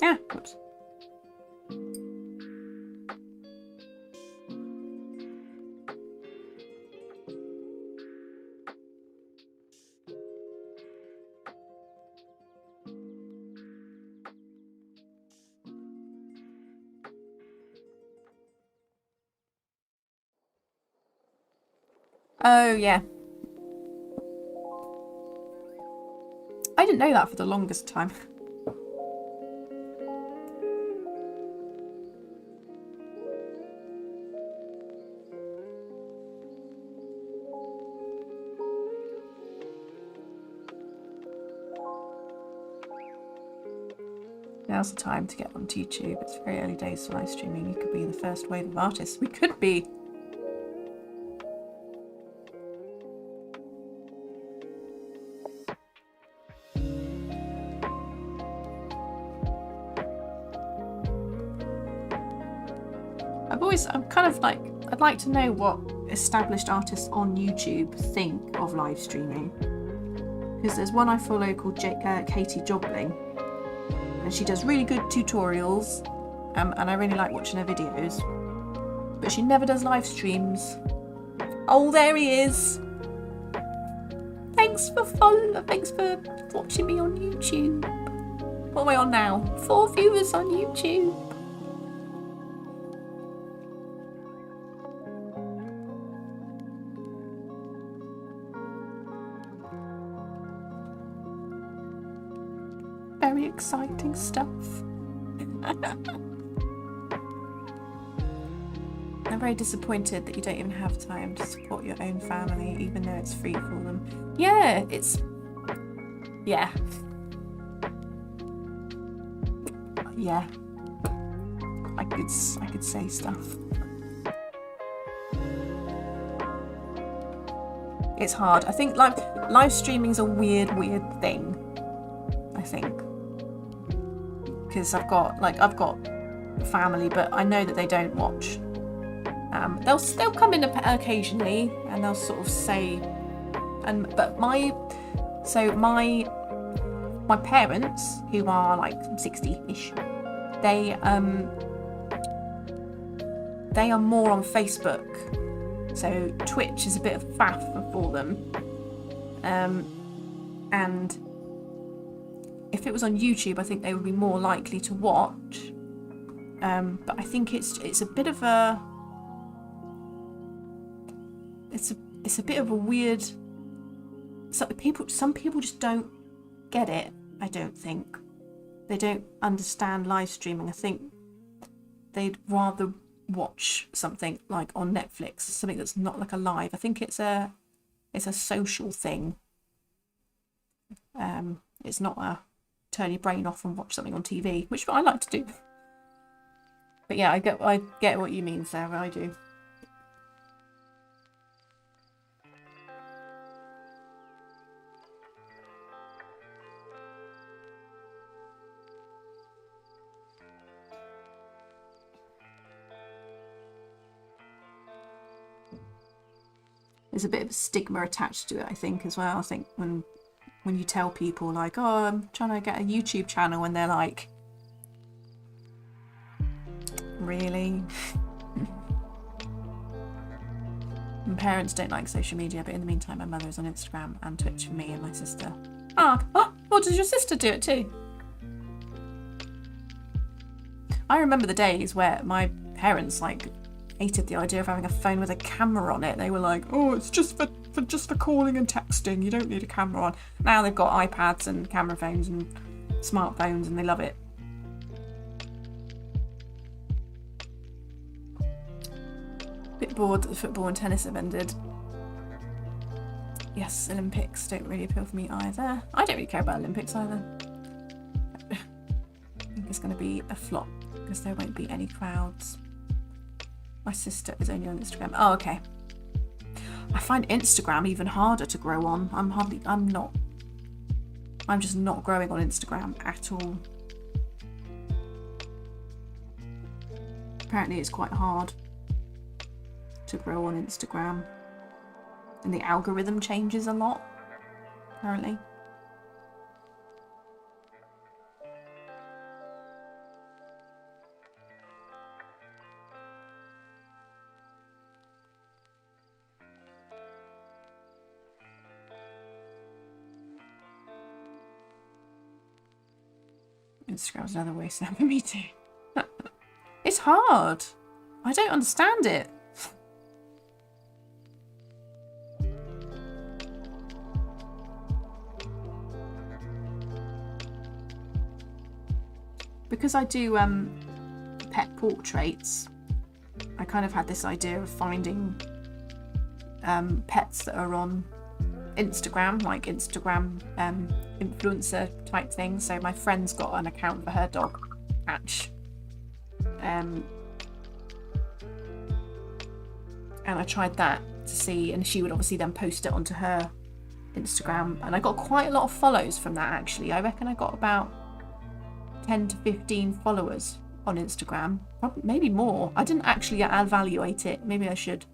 Ah, whoops. Oh, yeah. I didn't know that for the longest time. Now's the time to get onto YouTube. It's very early days for live streaming. You could be the first wave of artists. We could be. I'm kind of like, I'd like to know what established artists on YouTube think of live streaming. Because there's one I follow called Katie Jobling, and she does really good tutorials, and I really like watching her videos, but she never does live streams. Oh, there he is. Thanks for watching me on YouTube. What am I on now? 4 viewers on YouTube. Very exciting stuff. I'm very disappointed that you don't even have time to support your own family, even though it's free for them. Yeah, yeah. Yeah. I could say stuff. It's hard. I think live streaming is a weird thing. I think. Because I've got family, but I know that they don't watch. They'll come in occasionally and they'll sort of say, but my my parents, who are like 60-ish, they are more on Facebook. So Twitch is a bit of faff for them. And if it was on YouTube, I think they would be more likely to watch. But I think it's a bit of a it's a bit of a weird. Some people just don't get it. I don't think they don't understand live streaming. I think they'd rather watch something like on Netflix, something that's not like a live. I think it's a social thing. It's not a turn your brain off and watch something on TV, which I like to do. But yeah, I get what you mean, Sarah. I do. There's a bit of a stigma attached to it, I think, as well. I think when you tell people like, oh, I'm trying to get a YouTube channel, and they're like, really? And parents don't like social media, but in the meantime, my mother is on Instagram and Twitch for me and my sister. Oh, does your sister do it too? I remember the days where my parents like hated the idea of having a phone with a camera on it. They were like, oh, it's just for calling and texting. You don't need a camera on. Now they've got iPads and camera phones and smartphones, and they love it. Bit bored that the football and tennis have ended. Yes, Olympics don't really appeal for me either. I don't really care about Olympics either. I think it's going to be a flop because there won't be any crowds. My sister is only on Instagram. Oh, okay. I find Instagram even harder to grow on. I'm just not growing on Instagram at all. Apparently it's quite hard to grow on Instagram. And the algorithm changes a lot, apparently. Instagram's another waste for me too. It's hard. I don't understand it. Because I do pet portraits, I kind of had this idea of finding pets that are on Instagram, like Instagram influencer type thing. So my friend's got an account for her dog, Patch. And I tried that to see, and she would obviously then post it onto her Instagram. And I got quite a lot of follows from that, actually. I reckon I got about 10 to 15 followers on Instagram, probably, maybe more. I didn't actually evaluate it. Maybe I should.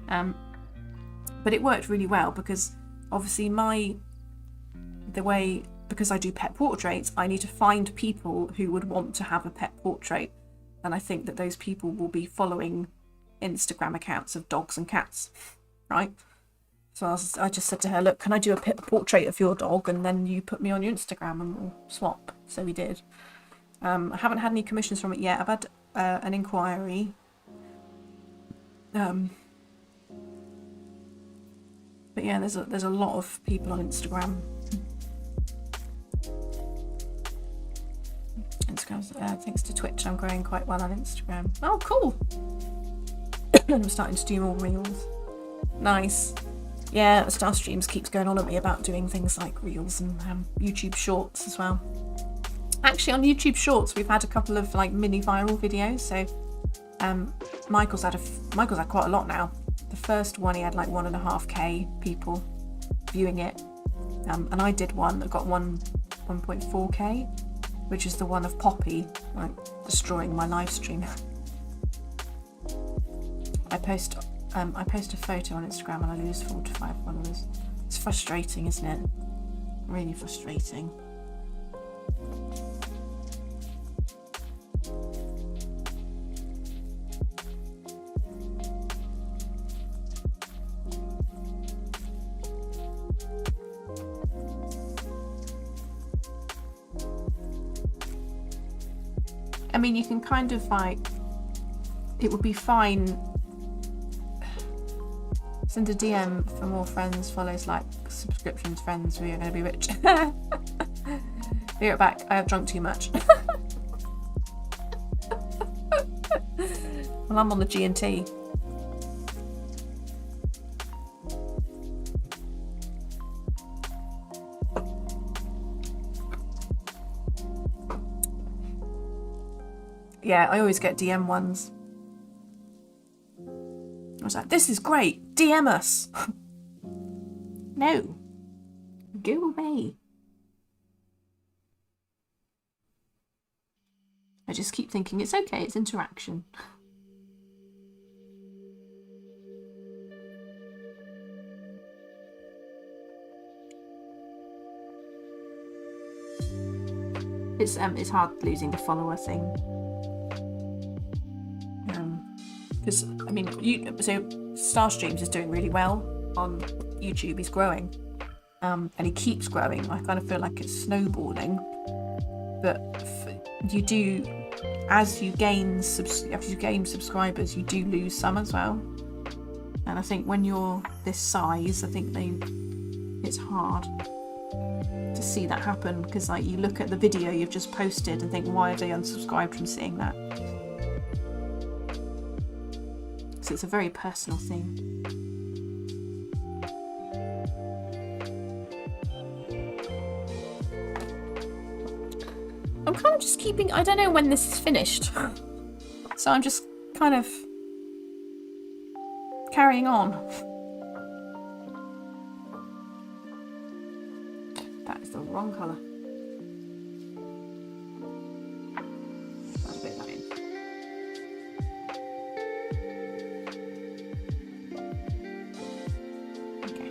But it worked really well because obviously because I do pet portraits, I need to find people who would want to have a pet portrait. And I think that those people will be following Instagram accounts of dogs and cats, right? So I just said to her, look, can I do a portrait of your dog? And then you put me on your Instagram and we'll swap. So we did. I haven't had any commissions from it yet. I've had an inquiry. But yeah, there's a lot of people on Instagram. Instagram's thanks to Twitch, I'm growing quite well on Instagram. Oh, cool! I'm starting to do more reels. Nice. Yeah, Star Streams keeps going on at me about doing things like reels and YouTube Shorts as well. Actually, on YouTube Shorts, we've had a couple of like mini viral videos. So Michael's had quite a lot now. The first one, he had like 1.5k people viewing it, and I did one that got 1.4k, which is the one of Poppy like destroying my live stream. I post a photo on Instagram and I lose 4 to 5 followers. It's frustrating, isn't it? Really frustrating. I mean, you can kind of like, it would be fine. Send a DM for more friends, follows, like, subscriptions, friends. We are going to be rich. Be right back. I have drunk too much. Well, I'm on the G&T. Yeah, I always get DM ones. I was like, this is great. DM us. No. Go away. I just keep thinking, it's okay, it's interaction. It's hard losing the follower thing. Because I mean, so Starstreams is doing really well on YouTube. He's growing, and he keeps growing. I kind of feel like it's snowballing. But you do, as you gain subscribers, you do lose some as well. And I think when you're this size, I think it's hard to see that happen, because like you look at the video you've just posted and think, why are they unsubscribed from seeing that? So it's a very personal thing. I'm kind of just keeping, I don't know when this is finished. So I'm just kind of carrying on. That is the wrong colour. That's a bit that in. Okay.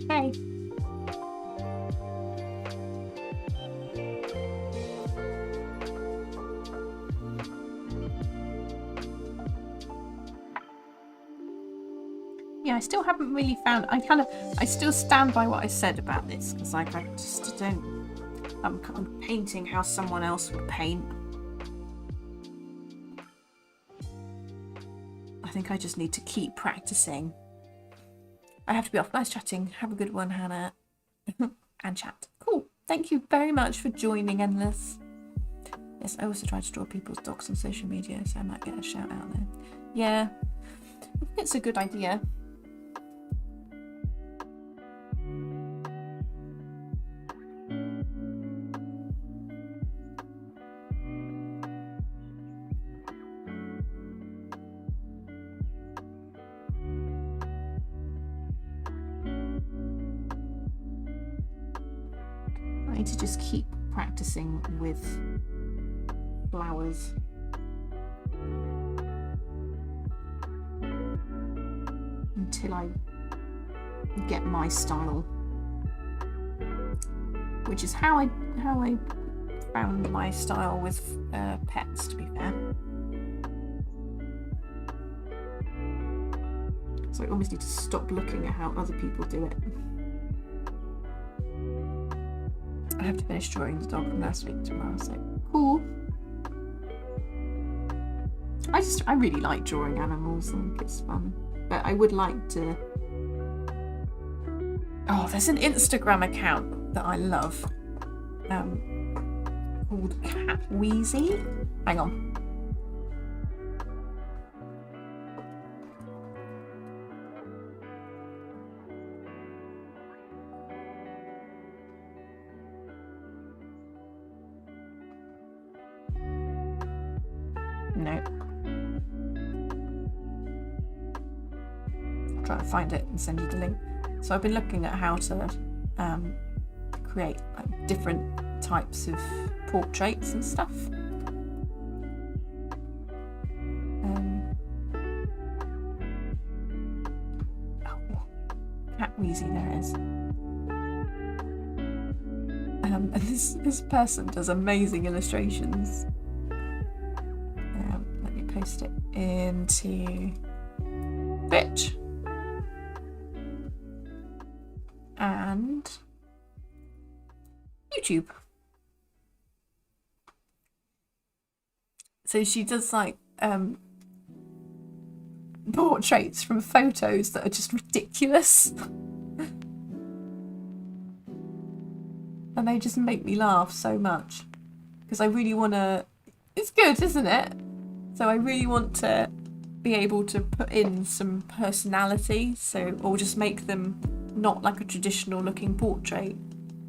Hey. Yeah, I still haven't really found, I still stand by what I said about this, because like I just don't, I'm painting how someone else would paint. I think I just need to keep practicing. I have to be off. Nice chatting. Have a good one, Hannah. And chat. Cool. Thank you very much for joining, Endless. Yes, I also try to draw people's dogs on social media, so I might get a shout out there. Yeah, I think it's a good idea. I need to just keep practicing with flowers. Until I get my style, which is how I found my style with pets, to be fair. So I almost need to stop looking at how other people do it. I have to finish drawing the dog from last week tomorrow, so cool. I really like drawing animals. I think it's fun. But I would like to... Oh, there's an Instagram account that I love called called Cat Wheezy. Hang on. No. I'll try to find it and send you the link. So I've been looking at how to create like different types of portraits and stuff. Cat Wheezy, there it is. And this person does amazing illustrations. Let me post it into Twitch and YouTube. So she does like portraits from photos that are just ridiculous. And they just make me laugh so much because I really want to. It's good, isn't it? So I really want to be able to put in some personality, or just make them not like a traditional looking portrait.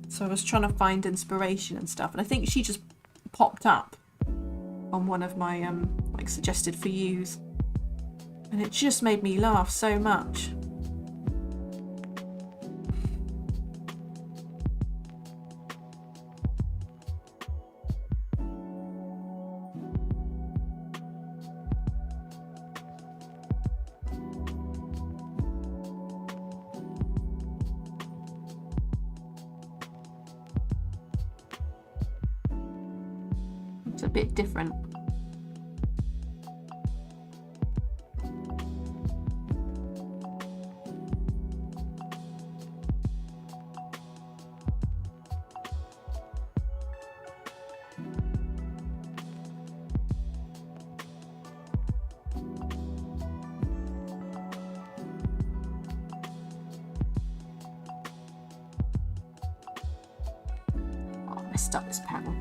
So I was trying to find inspiration and stuff, and I think she just popped up on one of my like suggested for yous, and it just made me laugh so much. It's a bit different. Oh, I messed up this panel.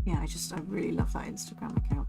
Yeah, I really love that Instagram account.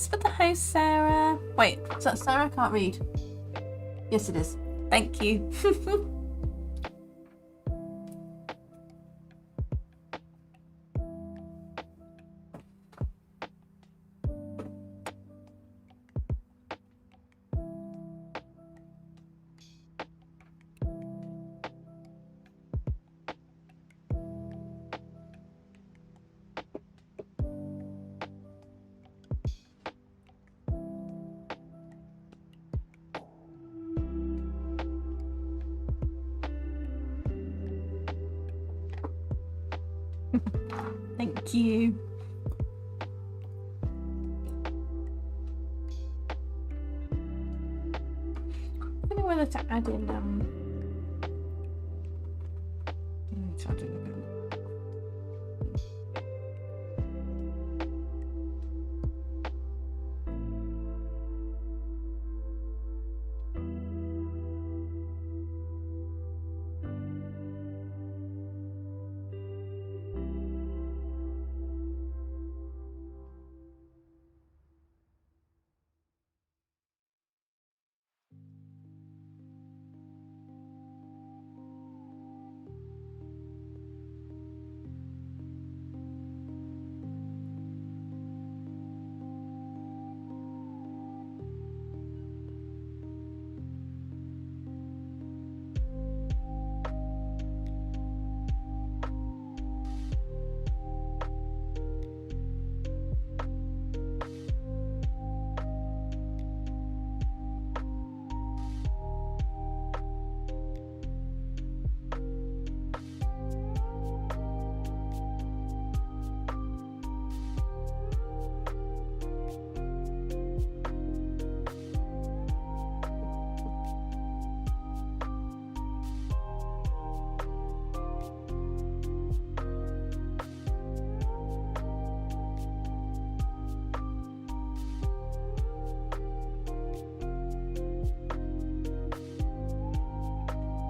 Thanks for the host, Sarah. Wait, is that Sarah? I can't read. Yes, it is. Thank you. Thank you. I don't know whether to add in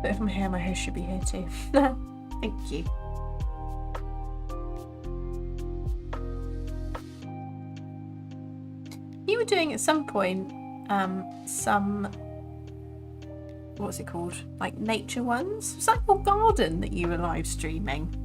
But if I'm here, my host should be here too. Thank you. You were doing at some point some, what's it called? Like nature ones? Was that your garden that you were live streaming?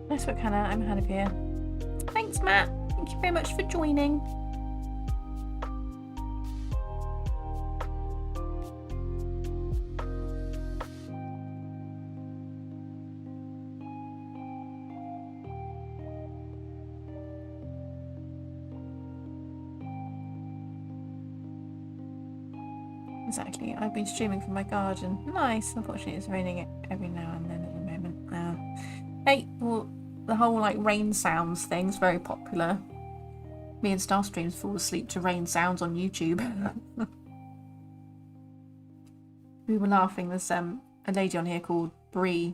Nice work, Hannah. I'm Hannah here. Thanks, Matt. Thank you very much for joining. Exactly. I've been streaming from my garden. Nice. Unfortunately, it's raining every now and then at the moment. Hey, well, the whole like rain sounds thing's very popular. Me and Starstreams fall asleep to rain sounds on YouTube. We were laughing. There's a lady on here called Bree,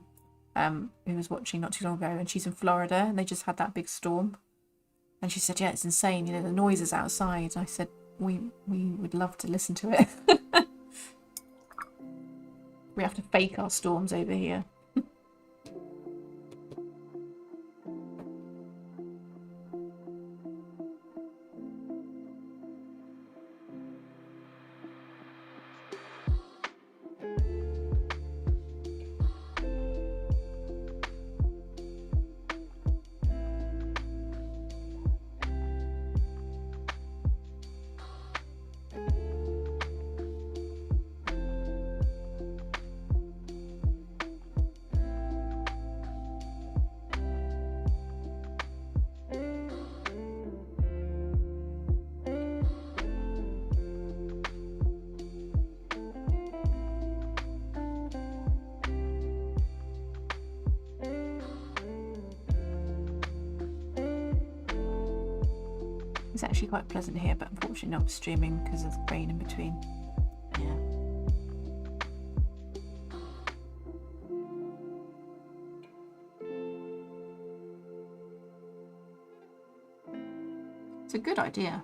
who was watching not too long ago, and she's in Florida, and they just had that big storm. And she said, "Yeah, it's insane. You know, the noises outside." I said, "We would love to listen to it." We have to fake our storms over here. It's actually quite pleasant here, but unfortunately not streaming because of the rain in between. Yeah. It's a good idea.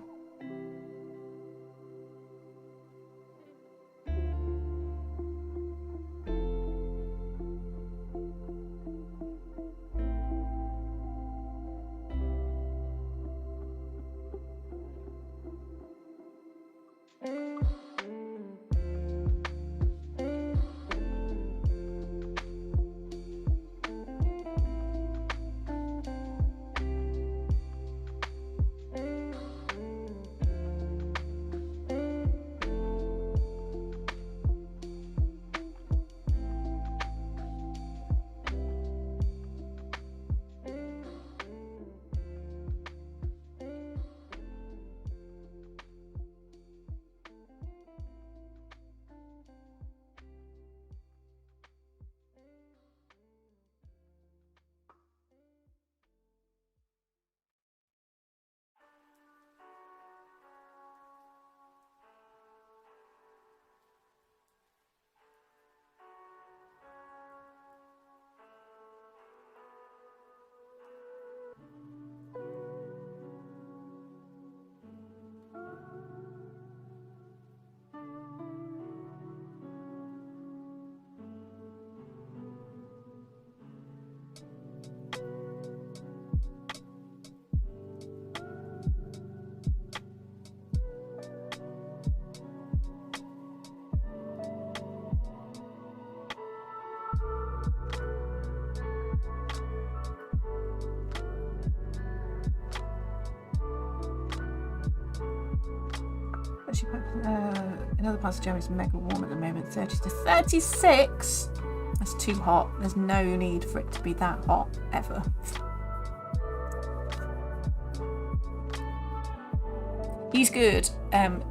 Another part of Germany is mega warm at the moment, 30 to 36. That's too hot. There's no need for it to be that hot ever. He's good.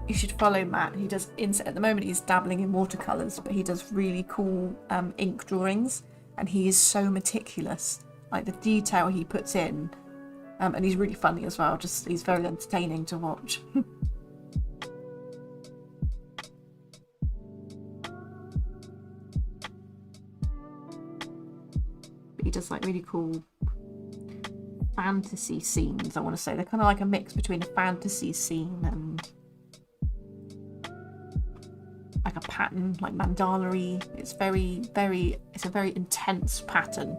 You should follow Matt. He does inset at the moment. He's dabbling in watercolors, but he does really cool ink drawings, and he is so meticulous. Like the detail he puts in, and he's really funny as well. Just he's very entertaining to watch. He does like really cool fantasy scenes, I want to say. They're kind of like a mix between a fantasy scene and like a pattern, like mandala-y. It's it's a very intense pattern.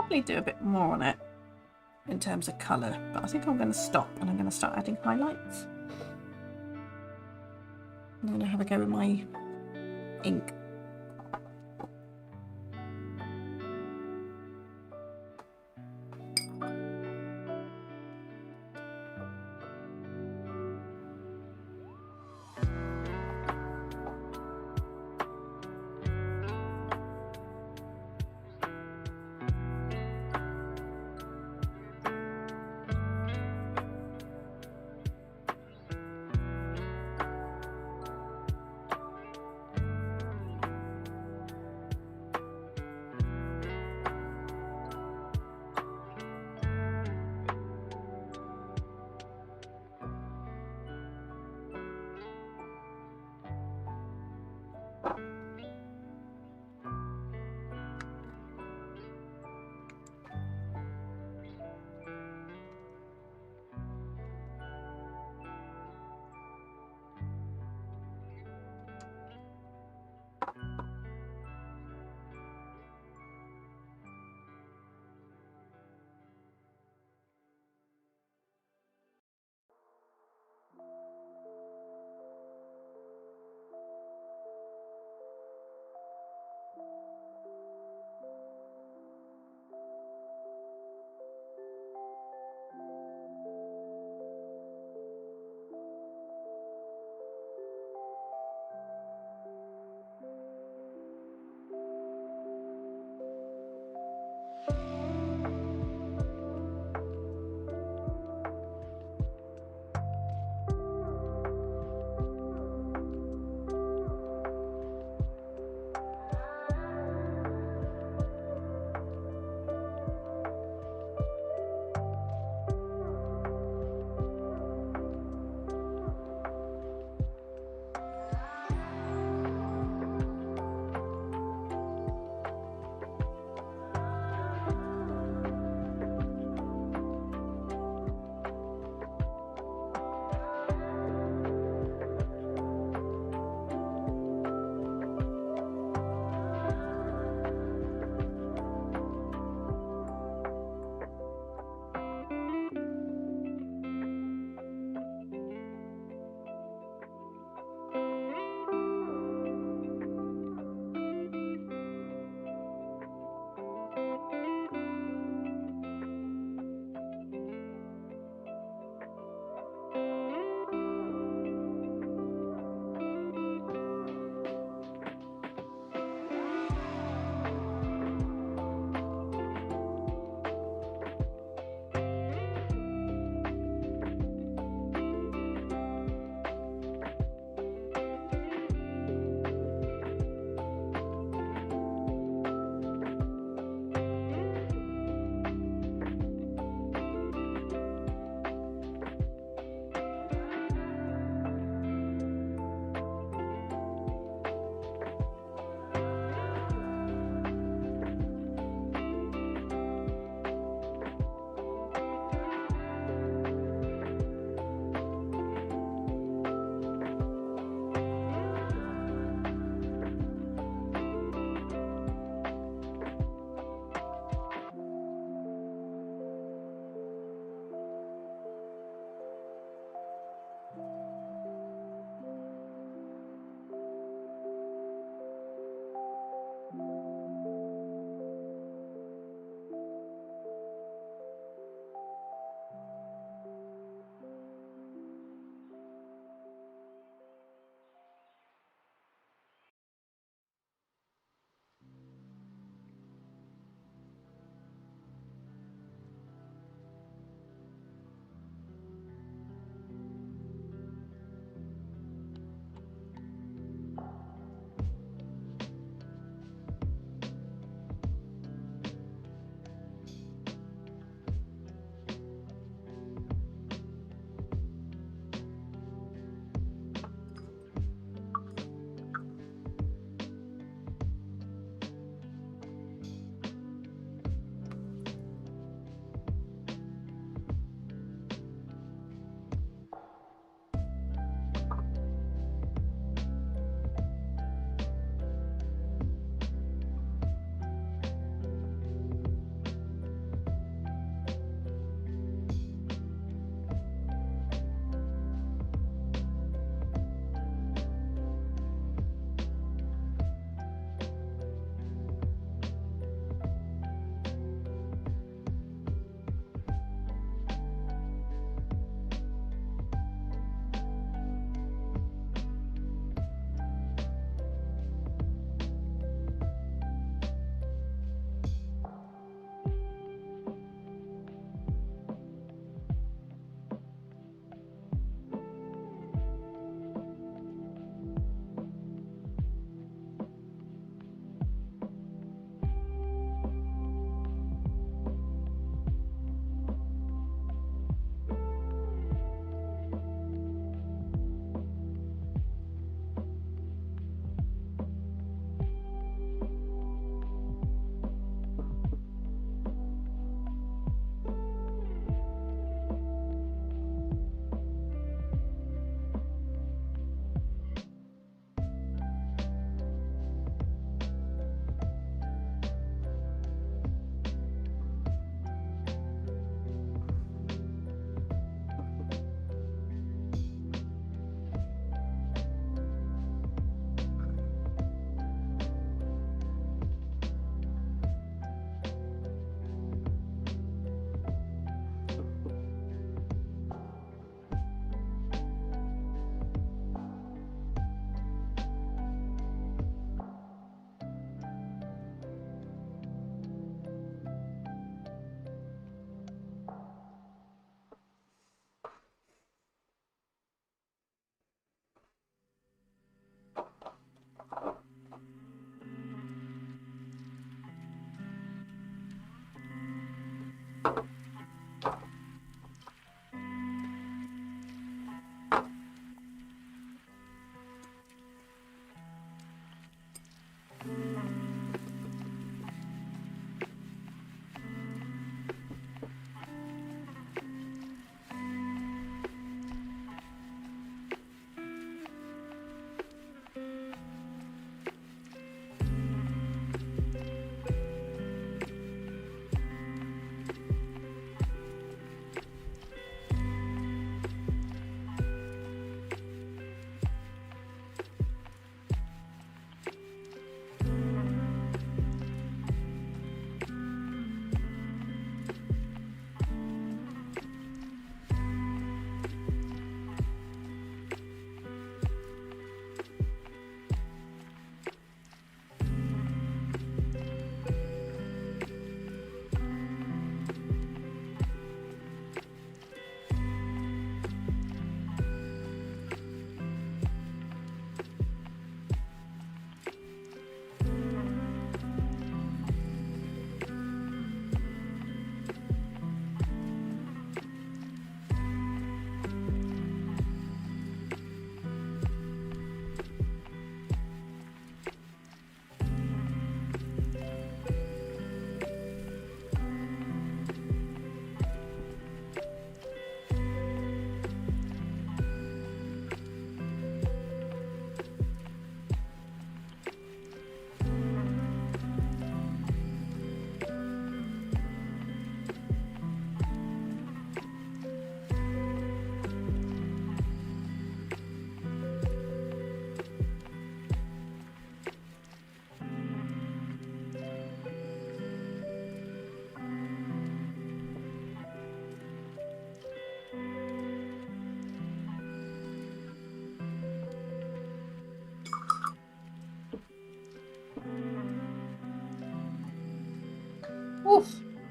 probably do a bit more on it in terms of colour, but I think I'm going to stop and I'm going to start adding highlights. I'm going to have a go with my ink.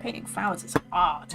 Painting flowers is hard.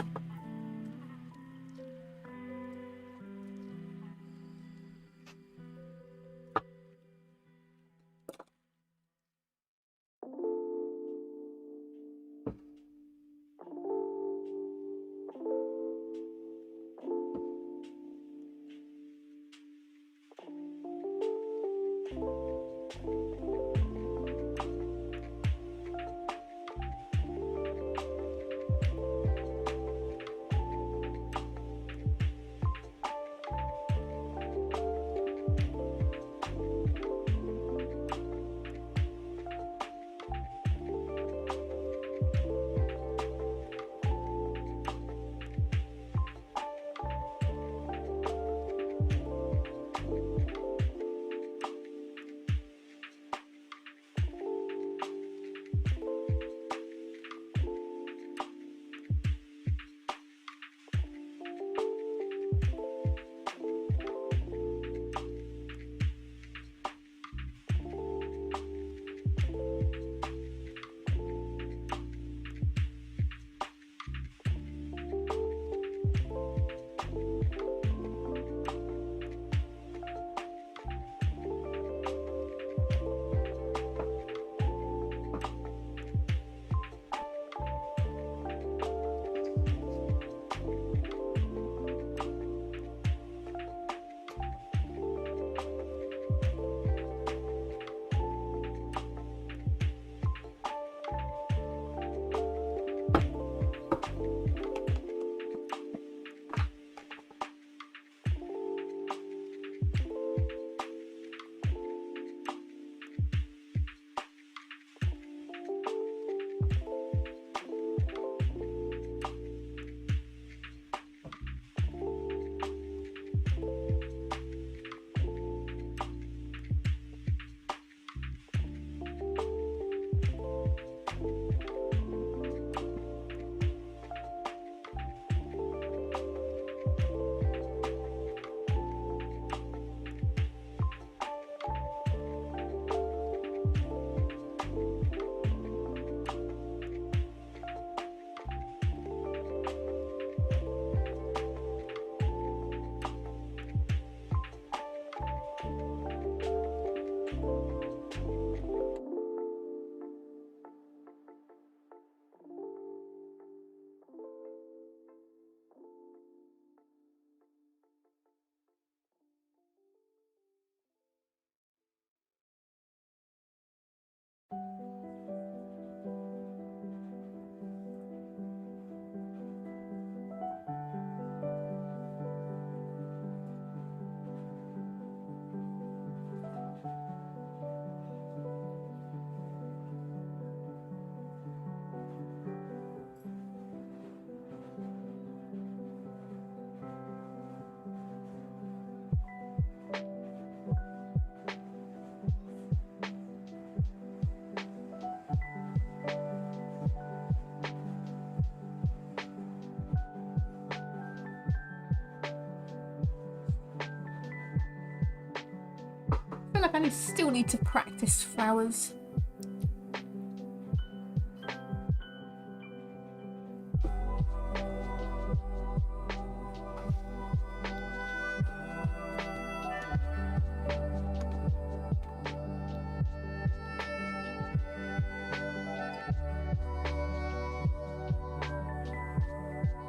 I feel like I still need to practice flowers.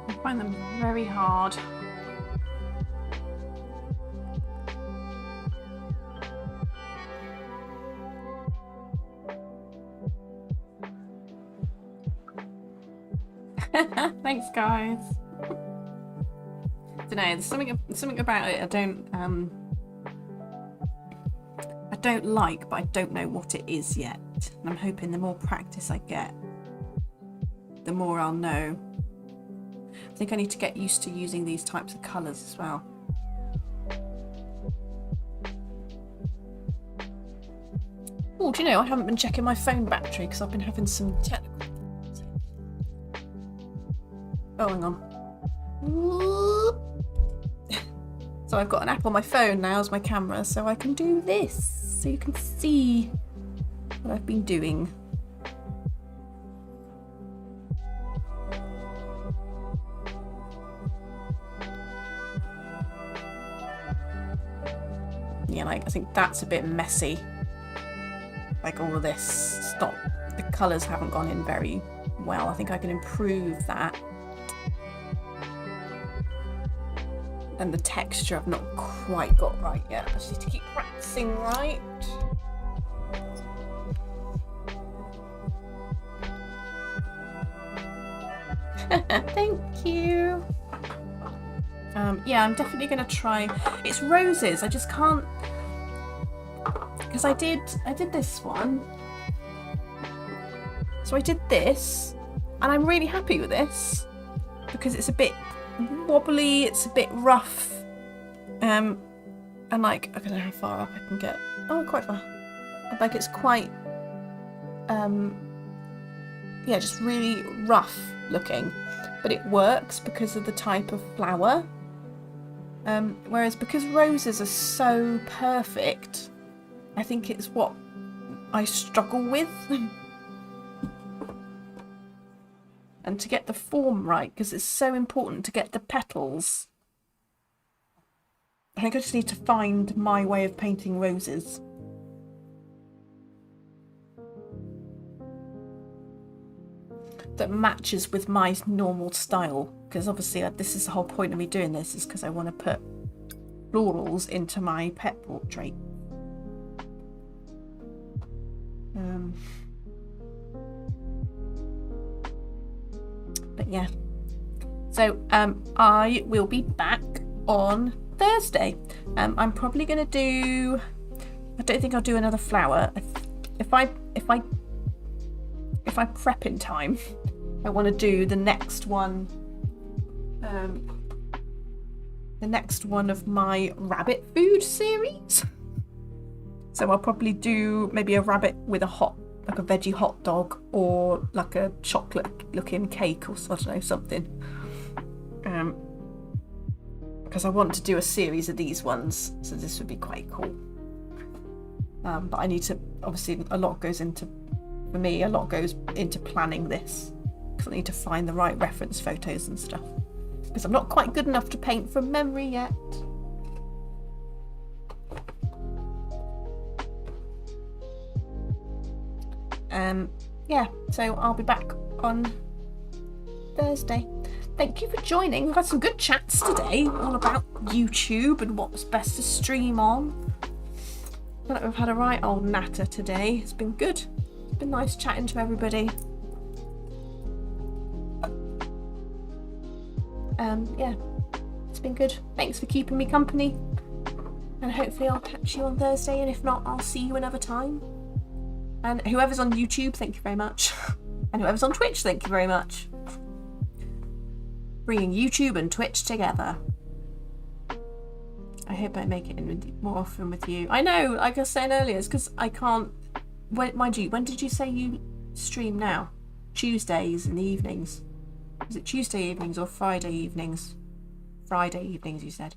I find them very hard. Thanks, guys. I don't know. There's something about it I don't like, but I don't know what it is yet. And I'm hoping the more practice I get, the more I'll know. I think I need to get used to using these types of colours as well. Oh, do you know, I haven't been checking my phone battery because I've been having some technical problems. Oh, hang on. So I've got an app on my phone now as my camera, so I can do this, so you can see what I've been doing. Yeah, like I think that's a bit messy. Like all of this, it's not, the colours haven't gone in very well. I think I can improve that. And the texture I've not quite got right yet. I just need to keep practicing, right? Thank you. Yeah, I'm definitely gonna try. It's roses. I just can't, because I did this one. So I did this, and I'm really happy with this because it's a bit wobbly. It's a bit rough, and like I don't know how far up I can get. Oh, quite far. Like it's quite, yeah, just really rough looking, but it works because of the type of flower. Whereas because roses are so perfect, I think it's what I struggle with. And to get the form right, because it's so important to get the petals. I think I just need to find my way of painting roses. That matches with my normal style, because obviously this is the whole point of me doing this, is because I want to put florals into my pet portrait. But yeah, so I will be back on Thursday. I'm probably going to do, I don't think I'll do another flower. If I prep in time, I want to do the next one of my rabbit food series. So I'll probably do maybe a rabbit with a veggie hot dog, or like a chocolate looking cake, or I don't know, something. Because I want to do a series of these ones, so this would be quite cool. But I need to, obviously a lot goes into planning this, because I need to find the right reference photos and stuff, because I'm not quite good enough to paint from memory yet. Yeah, so I'll be back on Thursday. Thank you for joining. We've had some good chats today, all about YouTube and what's best to stream on. I feel like we've had a right old natter today. It's been good. It's been nice chatting to everybody. Yeah, it's been good. Thanks for keeping me company. And hopefully I'll catch you on Thursday, and if not, I'll see you another time. And whoever's on YouTube, thank you very much. And whoever's on Twitch, thank you very much. Bringing YouTube and Twitch together. I hope I make it in more often with you. I know, like I was saying earlier, it's because I can't... Mind you, when did you say you stream now? Tuesdays in the evenings. Is it Tuesday evenings or Friday evenings? Friday evenings, you said.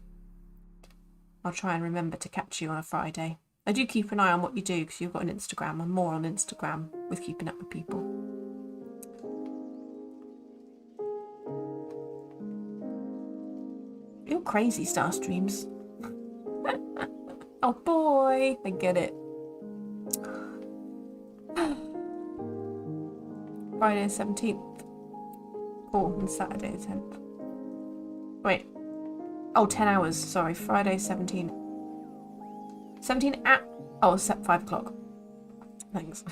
I'll try and remember to catch you on a Friday. I do keep an eye on what you do, because you've got an Instagram. I'm more on Instagram with keeping up with people. You're crazy, Star Streams. Oh boy, I get it. Friday 17th. Oh, and Saturday 10th. Wait. Oh, 10 hours. Sorry, Friday 17th. 17 at... Oh, 5 o'clock. Thanks.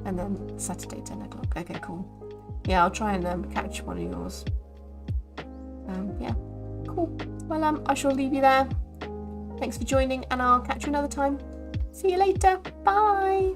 And then Saturday 10 o'clock. Okay, cool. Yeah, I'll try and catch one of yours. Yeah, cool. Well, I shall leave you there. Thanks for joining, and I'll catch you another time. See you later. Bye.